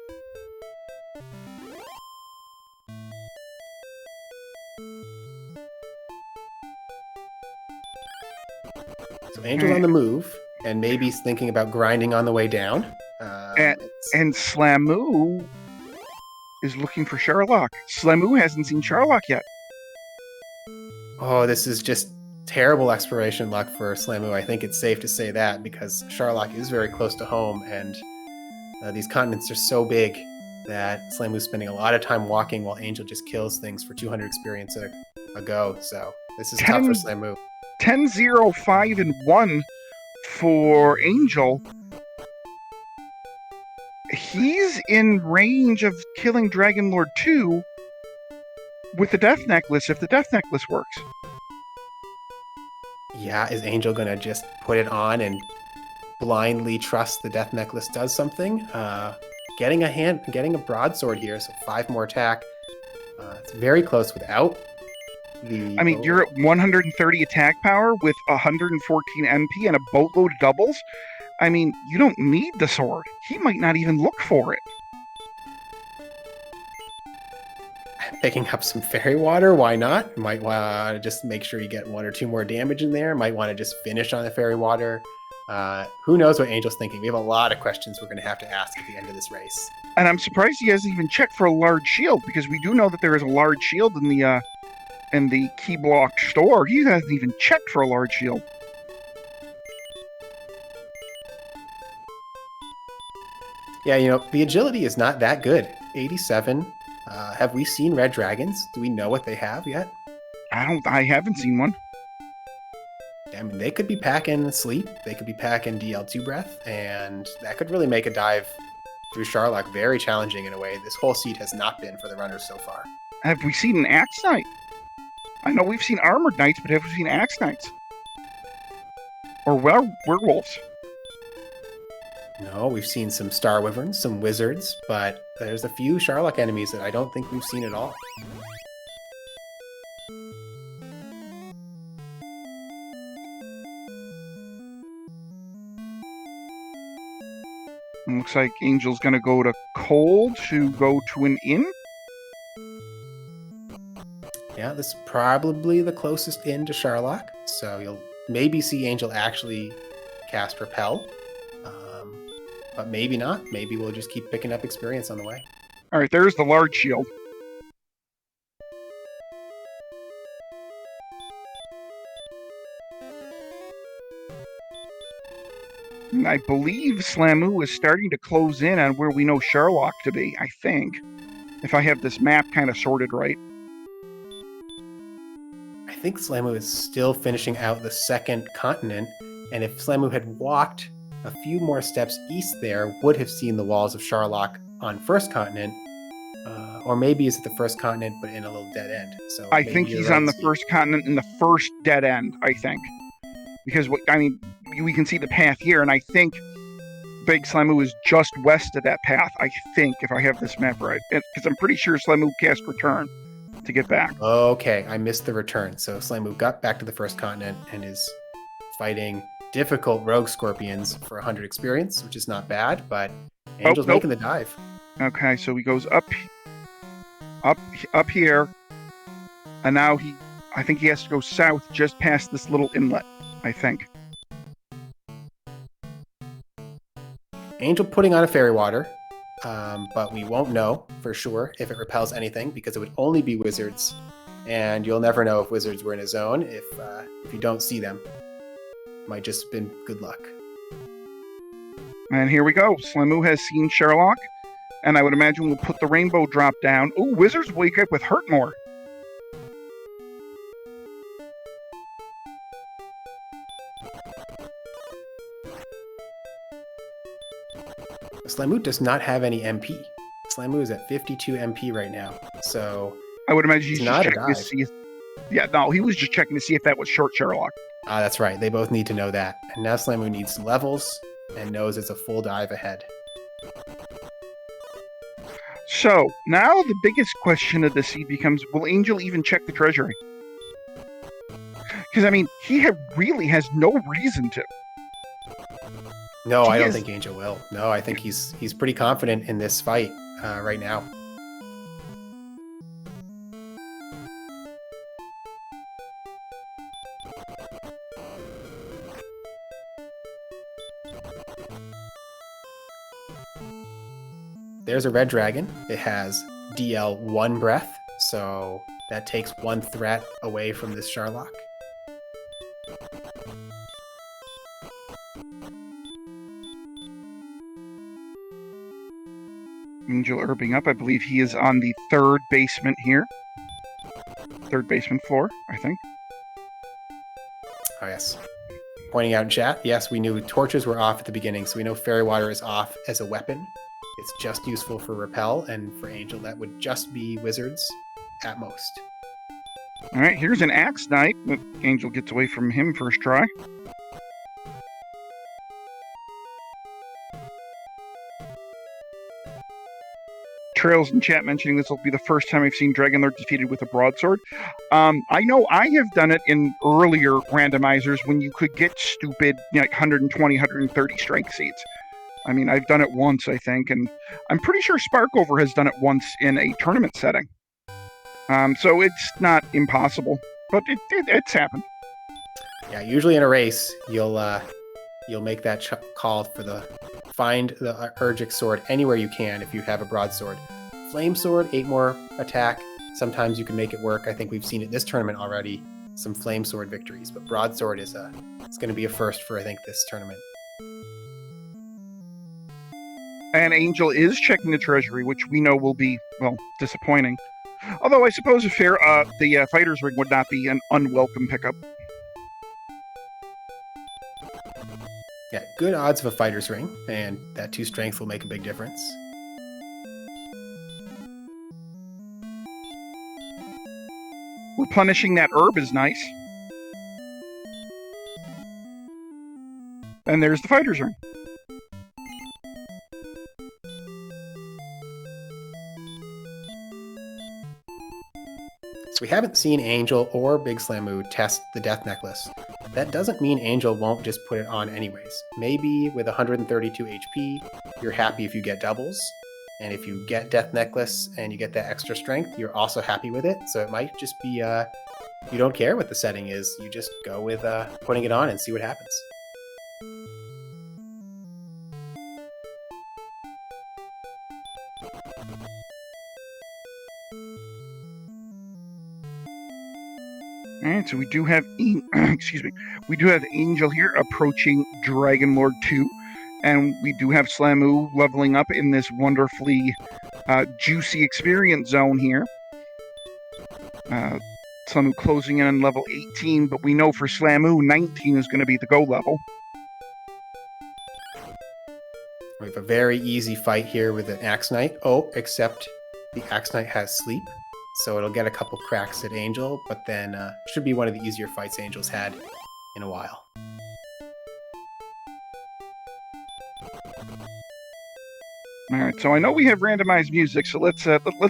So Angel's on the move, and maybe he's thinking about grinding on the way down. And Slamoo is looking for Sherlock. Slamoo hasn't seen Sherlock yet. Oh, this is just terrible exploration luck for Slamoo. I think it's safe to say that because Sherlock is very close to home, and these continents are so big that Slamoo's spending a lot of time walking while Angel just kills things for 200 experience a go. So this is tough for Slamoo. 10, 0, 5, and 1 for Angel. He's in range of killing Dragon Lord 2 with the Death Necklace if the Death Necklace works. Yeah, is Angel going to just put it on and blindly trust the Death Necklace does something? Getting a broadsword here, so 5 more attack. It's very close without the... I mean, you're at 130 attack power with 114 MP and a boatload of doubles. I mean, you don't need the sword. He might not even look for it. Picking up some fairy water, why not? Might want to just make sure you get 1 or 2 more damage in there. Might want to just finish on the fairy water. Who knows what Angel's thinking? We have a lot of questions we're going to have to ask at the end of this race. And I'm surprised he hasn't even checked for a large shield, because we do know that there is a large shield in the key block store. He hasn't even checked for a large shield. Yeah, the agility is not that good. 87. Have we seen red dragons? Do we know what they have yet? I haven't seen one. I mean, they could be packing sleep. They could be packing DL2 breath, and that could really make a dive through Sherlock very challenging in a way this whole seed has not been for the runners so far. Have we seen an Axe Knight? I know we've seen Armored Knights, but have we seen Axe Knights? Or werewolves? No, we've seen some Star Wyverns, some Wizards, but there's a few Sherlock enemies that I don't think we've seen at all. It looks like Angel's going to go to Cold to go to an inn. Yeah, this is probably the closest inn to Sherlock, so you'll maybe see Angel actually cast Repel. But maybe not. Maybe we'll just keep picking up experience on the way. All right, there's the large shield. And I believe Slamoo is starting to close in on where we know Sherlock to be, I think. If I have this map kind of sorted right. I think Slamoo is still finishing out the second continent, and if Slamoo had walked a few more steps east there, would have seen the walls of Sherlock on first continent, or maybe it's at the first continent but in a little dead end. So I think he's on the first continent in the first dead end, I think. Because, we can see the path here, and I think Big Slamoo is just west of that path, I think, if I have this map right. Because I'm pretty sure Slamoo cast Return to get back. Okay, I missed the return. So Slamoo got back to the first continent and is fighting difficult rogue scorpions for 100 experience, which is not bad, but Angel's making the dive. Okay, so he goes up here, and now I think he has to go south just past this little inlet, I think. Angel putting on a fairy water. but we won't know for sure if it repels anything because it would only be wizards, and you'll never know if wizards were in a zone if you don't see them. Might just have been good luck. And here we go. Slamu has seen Sherlock, and I would imagine we'll put the rainbow drop down. Oh, wizards wake up with Hurtmore. Slamu does not have any MP. Slamu is at 52 MP right now, so I would imagine he's just not a checking to dive. see. Yeah, no, he was just checking to see if that was short Sherlock. That's right. They both need to know that. And now Slamu needs levels and knows it's a full dive ahead. So now the biggest question of the seed becomes: will Angel even check the treasury? Because I mean, he really has no reason to. No, I don't think Angel will. No, I think he's pretty confident in this fight right now. There's a red dragon. It has DL 1 breath, so that takes 1 threat away from this Sherlock. Angel herbing up. I believe he is on the third basement here. Third basement floor, I think. Oh, yes. Pointing out in chat, yes, we knew torches were off at the beginning, so we know fairy water is off as a weapon. It's just useful for repel, and for Angel, that would just be wizards at most. All right, here's an Axe Knight. Angel gets away from him first try. Trails in chat mentioning this will be the first time I've seen Dragonlord defeated with a broadsword. I know I have done it in earlier randomizers when you could get stupid, like 120, 130 strength seeds. I mean, I've done it once, I think, and I'm pretty sure Sparkover has done it once in a tournament setting. So it's not impossible, but it's happened. Yeah, usually in a race, you'll make that call for find the Urgic sword anywhere you can if you have a broadsword. Flame sword, 8 more attack. Sometimes you can make it work. I think we've seen it this tournament already. Some flame sword victories, but broadsword it's going to be a first for I think this tournament. And Angel is checking the treasury, which we know will be, well, disappointing. Although I suppose the fighter's ring would not be an unwelcome pickup. Yeah, good odds of a fighter's ring, and that 2 strength will make a big difference. Replenishing that herb is nice. And there's the fighter's ring. So we haven't seen Angel or Big Slamu test the Death Necklace. That doesn't mean Angel won't just put it on anyways. Maybe with 132 HP, you're happy if you get doubles. And if you get Death Necklace and you get that extra strength, you're also happy with it. So it might just be, you don't care what the setting is. You just go with putting it on and see what happens. All right, so we do have we do have Angel here approaching Dragonlord 2, and we do have Slamu leveling up in this wonderfully juicy experience zone here. Slamu closing in on level 18, but we know for Slamu 19 is going to be the go level. We have a very easy fight here with an Axe Knight. Oh, except the Axe Knight has sleep. So it'll get a couple cracks at Angel, but then should be one of the easier fights Angel's had in a while. All right, so I know we have randomized music, so let's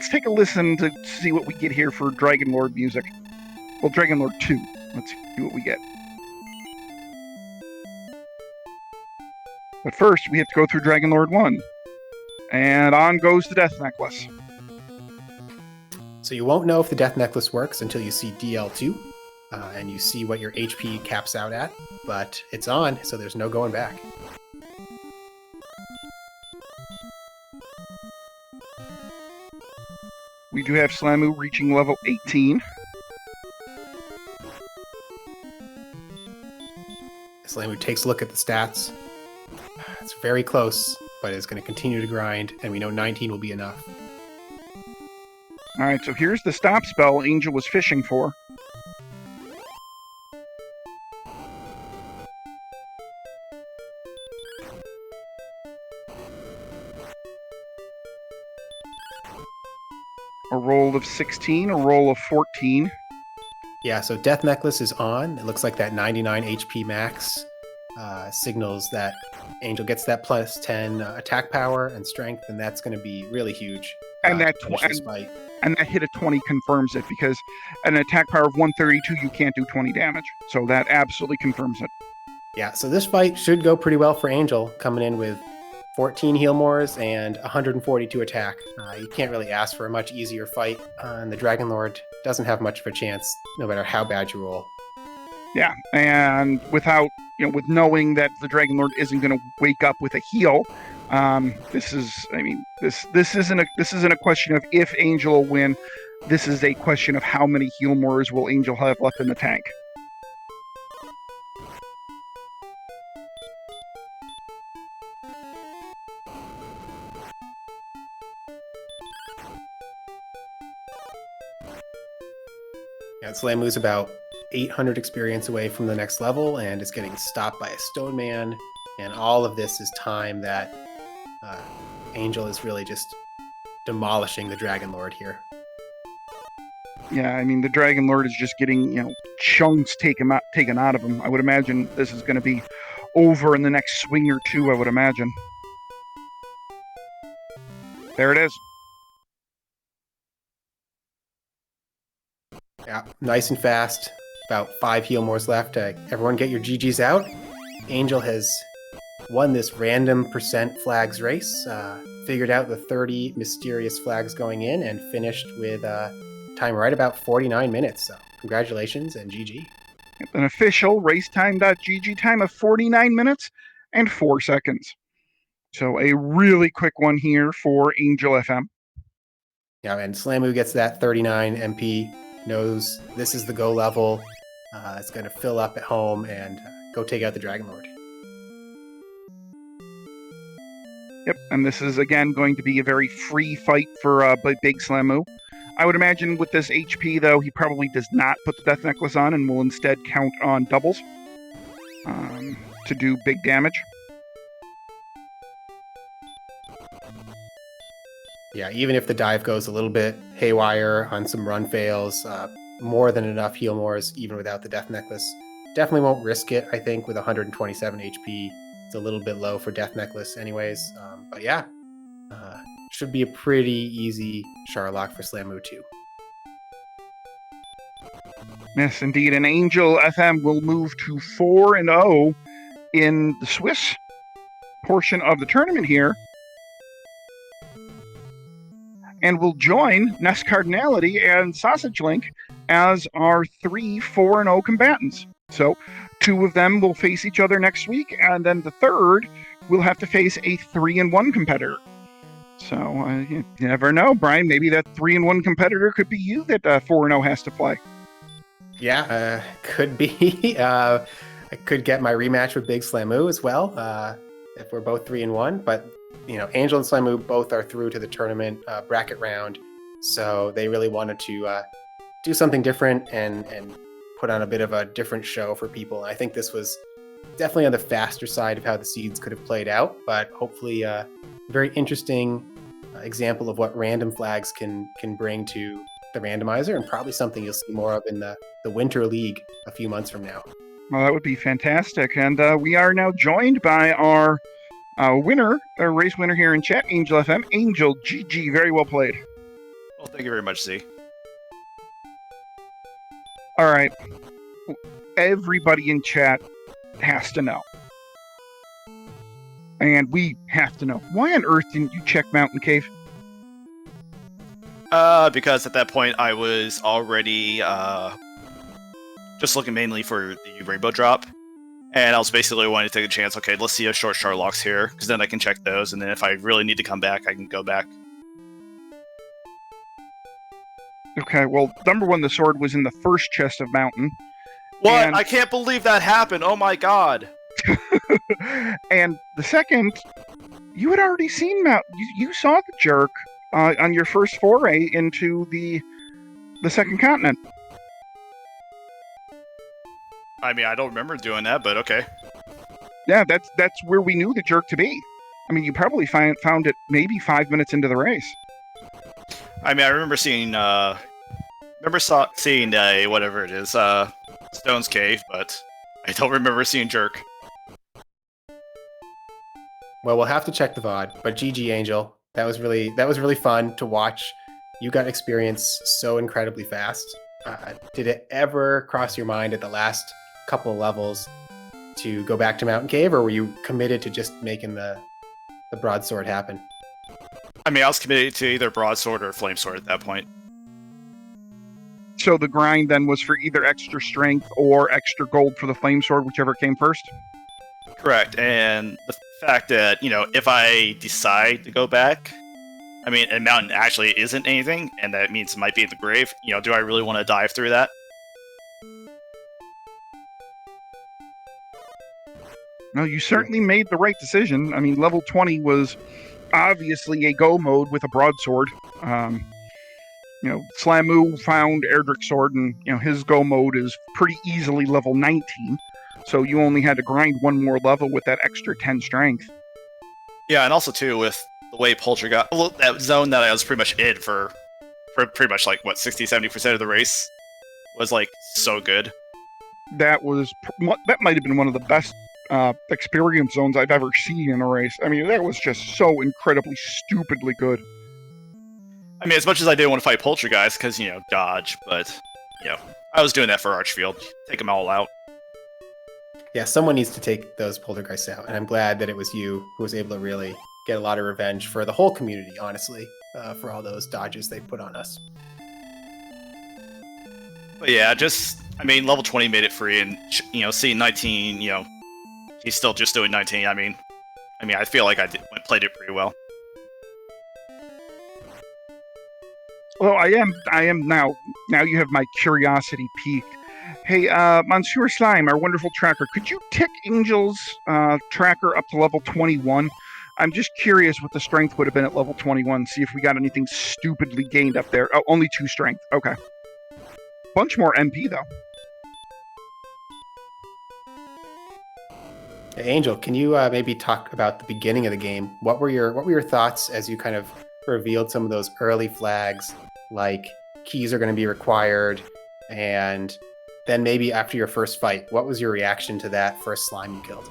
take a listen to see what we get here for Dragonlord music. Well, Dragonlord 2. Let's see what we get. But first, we have to go through Dragonlord 1. And on goes the Death Necklace. So you won't know if the Death Necklace works until you see DL2, and you see what your HP caps out at, but it's on, so there's no going back. We do have Slamu reaching level 18. Slamu takes a look at the stats. It's very close, but it's going to continue to grind, and we know 19 will be enough. All right, so here's the stop spell Angel was fishing for. A roll of 16, a roll of 14. Yeah, so Death Necklace is on. It looks like that 99 HP max signals that Angel gets that plus 10 attack power and strength, and that's going to be really huge. And that fight. And that hit of 20 confirms it, because an attack power of 132, you can't do 20 damage. So that absolutely confirms it. Yeah, so this fight should go pretty well for Angel, coming in with 14 heal mores and 142 attack. You can't really ask for a much easier fight, and the Dragon Lord doesn't have much of a chance, no matter how bad you roll. Yeah, and with knowing that the Dragon Lord isn't going to wake up with a heal, this isn't a question of if Angel will win. This is a question of how many heal mores will Angel have left in the tank. Yeah, Slamu's about 800 experience away from the next level and is getting stopped by a Stone Man, and all of this is time that Angel is really just demolishing the Dragon Lord here. Yeah, I mean, the Dragon Lord is just getting, chunks taken out of him. I would imagine this is going to be over in the next swing or two, I would imagine. There it is. Yeah, nice and fast. About 5 heal mores left. Everyone get your GGs out. Angel has won this random percent flags race, figured out the 30 mysterious flags going in, and finished with time right about 49 minutes. So congratulations and GG. An official racetime.gg time of 49 minutes and 4 seconds. So a really quick one here for Angel FM. Yeah, and Slamu gets that 39 MP, knows this is the go level. It's going to fill up at home and go take out the Dragon Lord. Yep, and this is, again, going to be a very free fight for Big Slamu. I would imagine with this HP, though, he probably does not put the Death Necklace on and will instead count on doubles to do big damage. Yeah, even if the dive goes a little bit haywire on some run fails, more than enough heal mores, even without the Death Necklace. Definitely won't risk it, I think, with 127 HP. It's a little bit low for Death Necklace anyways. But yeah, should be a pretty easy Charlock for Slamu too. Yes, indeed. And Angel FM will move to 4-0 in the Swiss portion of the tournament here, and will join Nest Cardinality and Sausage Link as our 3 4-0 combatants. So 2 of them will face each other next week, and then the third will have to face a 3-1 competitor. So you never know, Brian. Maybe that 3-1 competitor could be you that 4-0 has to play. Yeah, could be. I could get my rematch with Big Slamu as well, if we're both 3-1. But Angel and Slamu both are through to the tournament bracket round, so they really wanted to do something different and put on a bit of a different show for people. I think this was definitely on the faster side of how the seeds could have played out, but hopefully a very interesting example of what random flags can bring to the randomizer, and probably something you'll see more of in the Winter League a few months from now. Well, that would be fantastic. And we are now joined by our race winner here in chat, Angel FM. Angel, GG, very well played. Well, thank you very much, Z. All right. Everybody in chat has to know. And we have to know. Why on earth didn't you check Mountain Cave? Because at that point I was already just looking mainly for the rainbow drop. And I was basically wanting to take a chance, okay, let's see a short Charlocks here, because then I can check those, and then if I really need to come back, I can go back. Okay, well, number one, the sword was in the first chest of mountain. What? And- I can't believe that happened. Oh my god. And the second, you had already seen you saw the jerk on your first foray into the second continent. I mean, I don't remember doing that, but okay. Yeah, that's where we knew the jerk to be. I mean, you probably found it maybe 5 minutes into the race. I mean, I remember seeing seeing whatever it is, Stone's Cave, but I don't remember seeing Jerk. Well, we'll have to check the VOD, but GG Angel. That was really fun to watch. You got experience so incredibly fast. Did it ever cross your mind at the last couple of levels to go back to Mountain Cave, or were you committed to just making the broadsword happen? I mean, I was committed to either broadsword or flame sword at that point. So the grind then was for either extra strength or extra gold for the flame sword, whichever came first? Correct, and the fact that, if I decide to go back, I mean, a mountain actually isn't anything, and that means it might be in the grave, do I really want to dive through that? No, you certainly made the right decision. I mean, level 20 was obviously a go mode with a broadsword. Slamu found Erdrick's sword, and his go mode is pretty easily level 19. So you only had to grind one more level with that extra 10 strength. Yeah, and also too with the way Poltergeist, that zone that I was pretty much in for pretty much 60-70% of the race was so good. That might have been one of the best experience zones I've ever seen in a race. I mean, that was just so incredibly stupidly good. I mean, as much as I didn't want to fight Poltergeist, because, dodge, but, I was doing that for Archfield. Take them all out. Yeah, someone needs to take those Poltergeists out, and I'm glad that it was you who was able to really get a lot of revenge for the whole community, honestly, for all those dodges they put on us. But yeah, level 20 made it free, and, seeing 19, he's still just doing 19. I mean, I feel like I played it pretty well. Well, I am now. Now you have my curiosity piqued. Hey, Monsieur Slime, our wonderful tracker, could you tick Angel's tracker up to level 21? I'm just curious what the strength would have been at level 21. See if we got anything stupidly gained up there. Oh, only 2 strength. Okay. Bunch more MP, though. Hey, Angel, can you maybe talk about the beginning of the game? What were your thoughts as you kind of revealed some of those early flags, like keys are going to be required, and then maybe after your first fight, what was your reaction to that first slime you killed?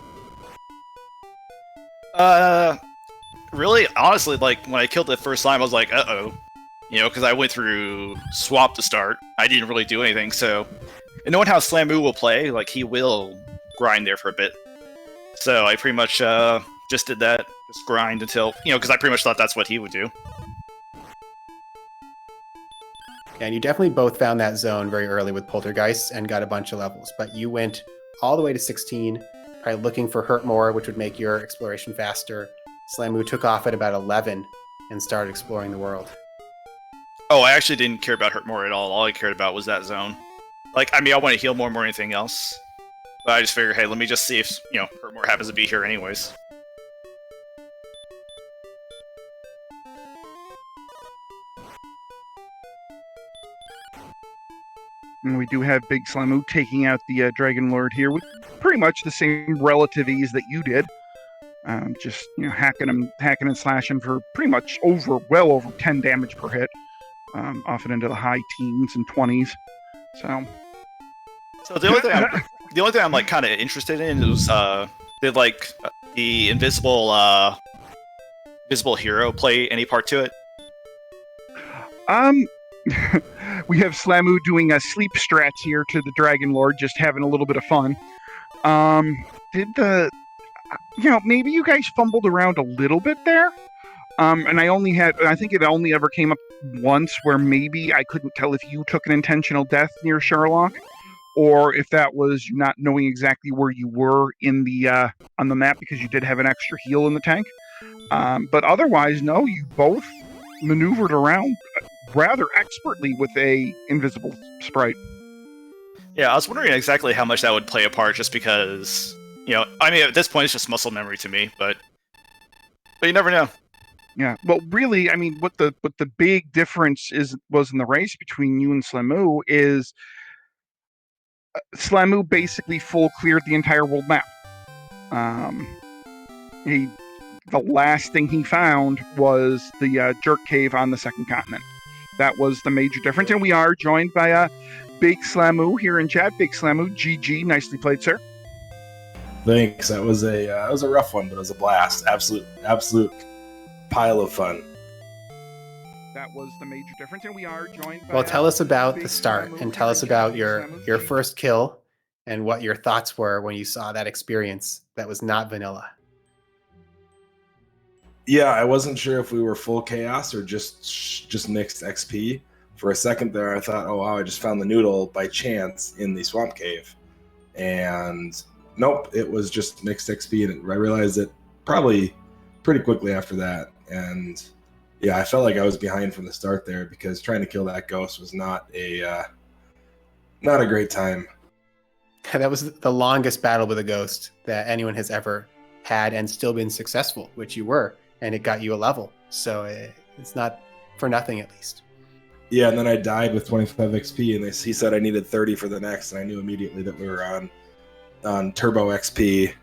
Really, honestly, when I killed that first slime, I was like, uh-oh. Because I went through Swamp to start. I didn't really do anything, so... And knowing how Slamu will play, he will grind there for a bit. So I pretty much, just did that. Just grind until... because I pretty much thought that's what he would do. And you definitely both found that zone very early with Poltergeists and got a bunch of levels, but you went all the way to 16, probably looking for Hurt More, which would make your exploration faster. Slamu took off at about 11 and started exploring the world. Oh, I actually didn't care about Hurt More at all. All I cared about was that zone. I want to heal more than anything else. But I just figured, hey, let me just see if, Hurt More happens to be here anyways. And we do have Big Slamu taking out the Dragon Lord here with pretty much the same relative ease that you did. Just, hacking and slashing for pretty much well over 10 damage per hit. Often into the high teens and 20s. So the only thing I'm kind of interested in is did the invisible hero play any part to it? We have Slamu doing a sleep strats here to the Dragon Lord, just having a little bit of fun. Maybe you guys fumbled around a little bit there. And I think it only ever came up once where maybe I couldn't tell if you took an intentional death near Sherlock, or if that was you not knowing exactly where you were in the on the map because you did have an extra heal in the tank. But otherwise, no, you both maneuvered around rather expertly with a invisible sprite. Yeah, I was wondering exactly how much that would play a part, just because, I mean, at this point it's just muscle memory to me, but you never know. Yeah, well, really, I mean, what the big difference was in the race between you and Slamu is Slamu basically full cleared the entire world map. The last thing he found was the jerk cave on the second continent. That was the major difference, and we are joined by Big Slamu here in chat. Big Slamu, GG, nicely played, sir. Thanks. That was a rough one, but it was a blast. Absolute pile of fun. That was the major difference, and we are joined by. Well, tell us about the start, and tell us about your first kill, and what your thoughts were when you saw that experience that was not vanilla. Yeah, I wasn't sure if we were full chaos or just mixed XP. For a second there, I thought, oh wow, I just found the noodle by chance in the swamp cave, and nope, it was just mixed XP, and I realized it probably pretty quickly after that. And yeah, I felt like I was behind from the start there, because trying to kill that ghost was not a great time. That was the longest battle with a ghost that anyone has ever had and still been successful, which you were, and it got you a level. So it's not for nothing, at least. Yeah, and then I died with 25 XP, and he said I needed 30 for the next, and I knew immediately that we were on Turbo XP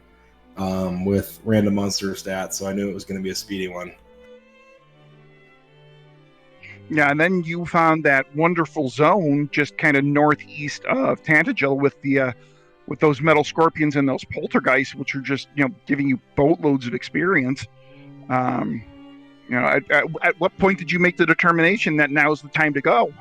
with random monster stats, so I knew it was going to be a speedy one. Yeah, and then you found that wonderful zone just kind of northeast of Tantagel with those metal scorpions and those poltergeists, which are just giving you boatloads of experience. At what point did you make the determination that now's the time to go?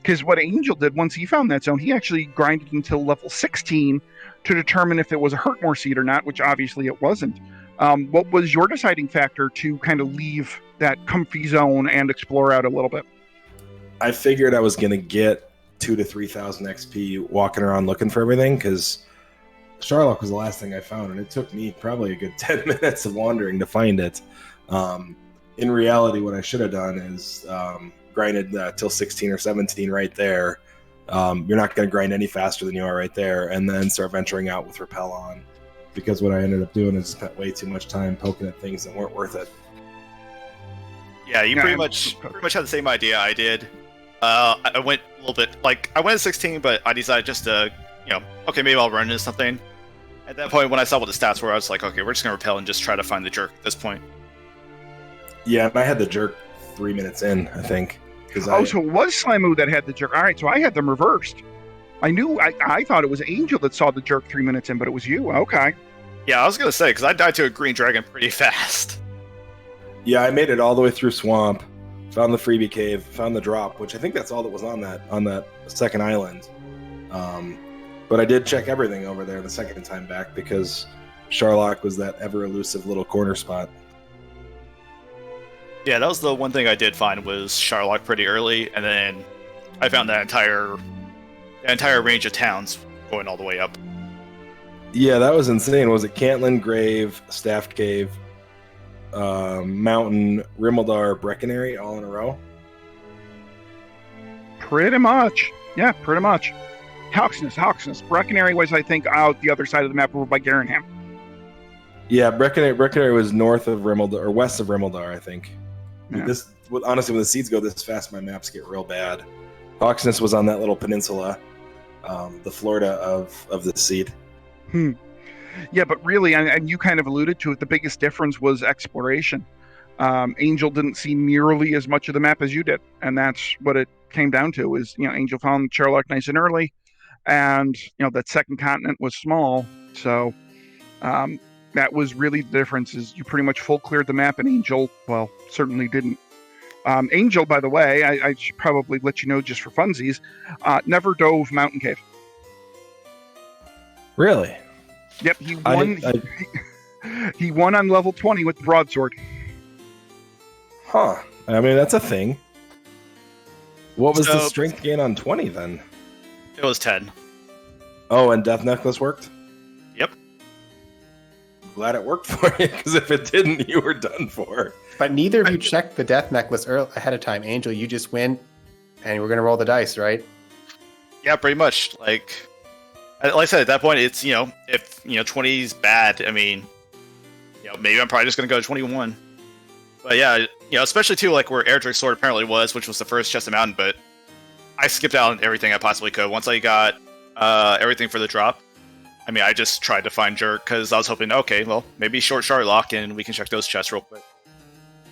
Because what Angel did once he found that zone, he actually grinded until level 16 to determine if it was a Hurtmore seed or not, which obviously it wasn't. What was your deciding factor to kind of leave that comfy zone and explore out a little bit? I figured I was going to get 2,000 to 3,000 XP walking around looking for everything, because Sharlock was the last thing I found, and it took me probably a good 10 minutes of wandering to find it. In reality, what I should have done is grinded till 16 or 17 right there. You're not going to grind any faster than you are right there, and then start venturing out with Repel on. Because what I ended up doing is spent way too much time poking at things that weren't worth it. Yeah, you pretty much had the same idea I did. I went a little bit, I went at 16, but I decided just to, okay, maybe I'll run into something. At that point, when I saw what the stats were, I was like, okay, we're just going to Repel and just try to find the jerk at this point. Yeah, and I had the jerk 3 minutes in, I think. So it was Slamu that had the jerk. All right, so I had them reversed. I thought it was Angel that saw the jerk 3 minutes in, but it was you. Okay. Yeah, I was going to say, because I died to a green dragon pretty fast. Yeah, I made it all the way through swamp, found the freebie cave, found the drop, which I think that's all that was on that second island. But I did check everything over there the second time back, because Sharlock was that ever elusive little corner spot. Yeah, that was the one thing I did find was Sharlock pretty early, and then I found that entire range of towns going all the way up. Yeah, that was insane. Was it Cantlin, Grave, Staff Cave, Mountain, Rimmaldar, Breckenary, all in a row? Pretty much. Yeah, pretty much. Hawksness. Breckenary was, I think, out the other side of the map over by Garenham. Yeah, Breckenary was north of Rimmaldar, or west of Rimmaldar, I think. Yeah. Honestly, when the seeds go this fast, my maps get real bad. Hawksness was on that little peninsula, the Florida of the seed. Yeah, but really, and you kind of alluded to it, the biggest difference was exploration. Angel didn't see nearly as much of the map as you did, and that's what it came down to. Is Angel found Sherlock nice and early, and that second continent was small, so that was really the difference. Is you pretty much full cleared the map, and Angel, well, certainly didn't. Angel, by the way, I should probably let you know just for funsies, never dove Mountain Cave. Really? Yep, he won. He won on level 20 with the broadsword. Huh. I mean, that's a thing. What was the strength gain on 20 then? It was 10. Oh, and Death Necklace worked? Yep. glad it worked for you, because if it didn't, you were done for. But neither of you checked the death necklace ahead of time. Angel, you just went, and we're going to roll the dice, right? Yeah, pretty much. Like I said, at that point, it's, if 20 is bad, I mean, maybe I'm probably just gonna go to 21. But yeah, especially too, like where Erdrick's sword apparently was, which was the first chest of mountain. But I skipped out on everything I possibly could. Once I got everything for the drop, I mean, I just tried to find Jerk because I was hoping, okay, well, maybe short Sharlock and we can check those chests real quick.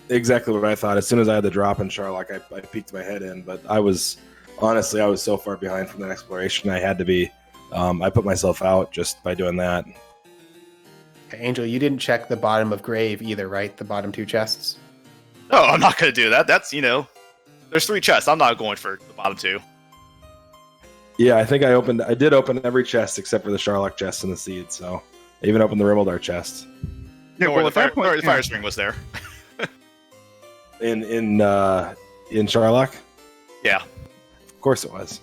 Exactly what I thought. As soon as I had the drop in Sharlock, I peeked my head in. But I was so far behind from that exploration. I had to be. I put myself out just by doing that. Okay, Angel, you didn't check the bottom of Grave either, right? The bottom 2 chests? No, I'm not going to do that. That's, there's 3 chests. I'm not going for the bottom 2. Yeah, I think I did open every chest except for the Sharlock chest and the seed. So I even opened the Rimmaldar chest. Yeah, well, the at that point, the fire string was there. In Sharlock? Yeah. Of course it was.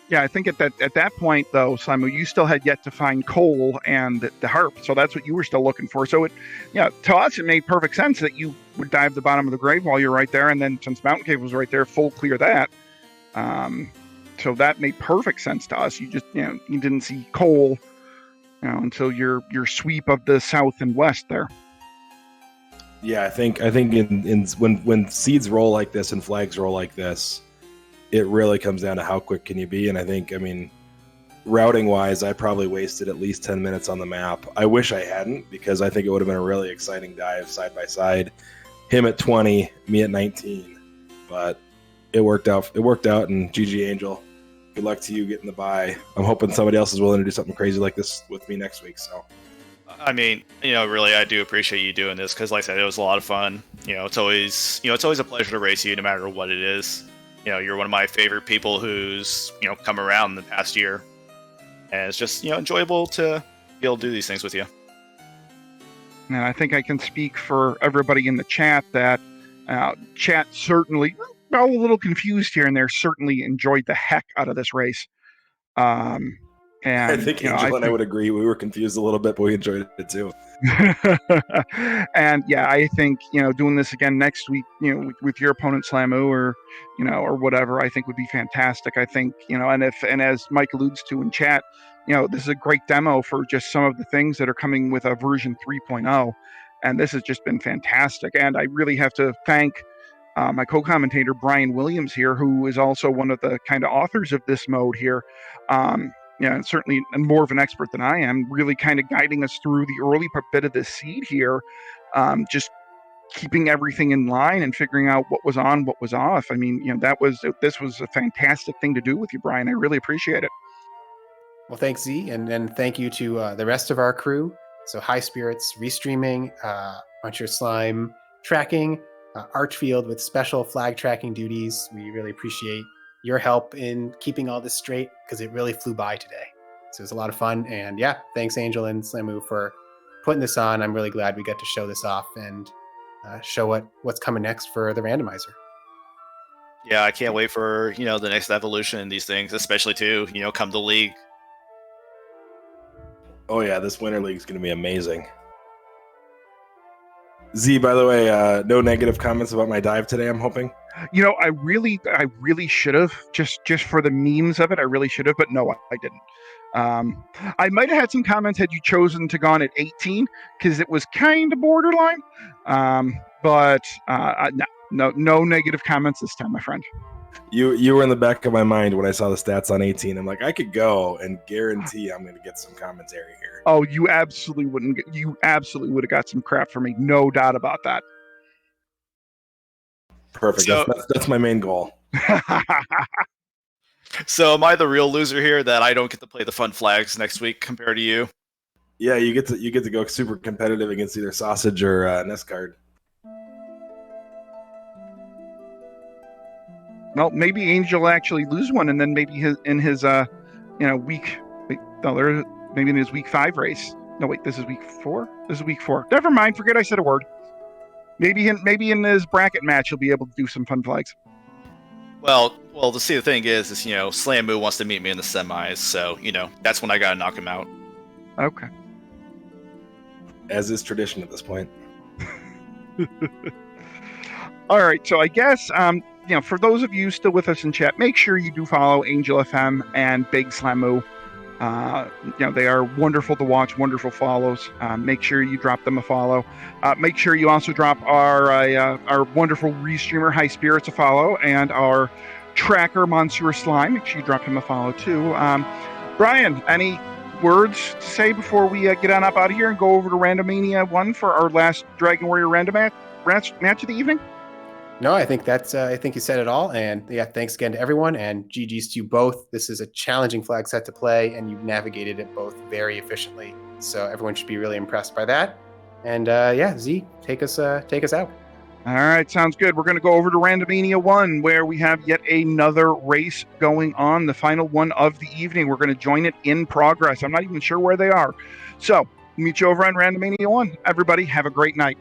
Yeah, I think at that point, though, Simon, you still had yet to find coal and the harp, so that's what you were still looking for. So to us, it made perfect sense that you would dive the bottom of the grave while you're right there, and then since Mountain Cave was right there, full clear that. So that made perfect sense to us. You just you didn't see coal, until your sweep of the south and west there. Yeah, I think in when seeds roll like this and flags roll like this, it really comes down to how quick can you be. And I mean, routing wise, I probably wasted at least 10 minutes on the map. I wish I hadn't, because I think it would have been a really exciting dive side by side. Him at 20, me at 19. But it worked out. And GG Angel, good luck to you getting the bye. I'm hoping somebody else is willing to do something crazy like this with me next week. So, I mean, really, I do appreciate you doing this because, like I said, it was a lot of fun. It's always a pleasure to race you, no matter what it is. You're one of my favorite people who's, come around in the past year. And it's just, enjoyable to be able to do these things with you. And I think I can speak for everybody in the chat that chat certainly, a little confused here and there, certainly enjoyed the heck out of this race. And I think Angel and I would agree. We were confused a little bit, but we enjoyed it too. And yeah, I think doing this again next week, with your opponent Slamu or whatever, I think would be fantastic. I think and as Mike alludes to in chat, this is a great demo for just some of the things that are coming with a version 3.0, and this has just been fantastic. And I really have to thank my co-commentator Brian Williams here, who is also one of the kind of authors of this mode here. And certainly more of an expert than I am, really kind of guiding us through the early bit of this seed here, just keeping everything in line and figuring out what was on, what was off. I mean, this was a fantastic thing to do with you, Brian. I really appreciate it. Well, thanks, Z, and thank you to the rest of our crew. So High Spirits, Restreaming, Punch Your Slime, Tracking, Archfield with special flag tracking duties. We really appreciate your help in keeping all this straight, because it really flew by today. So it was a lot of fun. And yeah, thanks Angel and Slamu for putting this on. I'm really glad we got to show this off and show what's coming next for the randomizer. Yeah, I can't wait for, the next evolution in these things, especially too, come the league. Oh yeah, this Winter League is going to be amazing. Z, by the way, no negative comments about my dive today, I'm hoping. I really should have, just for the memes of it, I really should have, but no, I didn't. I might have had some comments had you chosen to gone at 18, because it was kind of borderline. But no negative comments this time, my friend. You were in the back of my mind when I saw the stats on 18. I'm like, I could go and guarantee I'm going to get some commentary here. Oh, you absolutely wouldn't. You absolutely would have got some crap from me, no doubt about that. Perfect. So, that's my main goal. So am I the real loser here that I don't get to play the fun flags next week compared to you? Yeah, you get to go super competitive against either Sausage or Nescard. Well, maybe Angel will actually lose one, and then maybe in his week 5 race. No, wait, this is week 4. This is week 4. Never mind. Forget I said a word. Maybe in his bracket match he'll be able to do some fun flags. Well, the thing is Slamu wants to meet me in the semis, so that's when I gotta knock him out. Okay. As is tradition at this point. All right. So I guess for those of you still with us in chat, make sure you do follow Angel FM and Big Slamu. They are wonderful to watch, wonderful follows. Make sure you drop them a follow. Make sure you also drop our wonderful restreamer High Spirits a follow, and our tracker Monsieur Slime. Make sure you drop him a follow too. Brian, any words to say before we get on up out of here and go over to Randomania 1 for our last Dragon Warrior random match of the evening? No, I think I think you said it all. And yeah, thanks again to everyone, and GG's to you both. This is a challenging flag set to play, and you've navigated it both very efficiently. So everyone should be really impressed by that. And Z, take us out. All right, sounds good. We're going to go over to Randomania 1, where we have yet another race going on, the final one of the evening. We're going to join it in progress. I'm not even sure where they are. So meet you over on Randomania 1. Everybody, have a great night.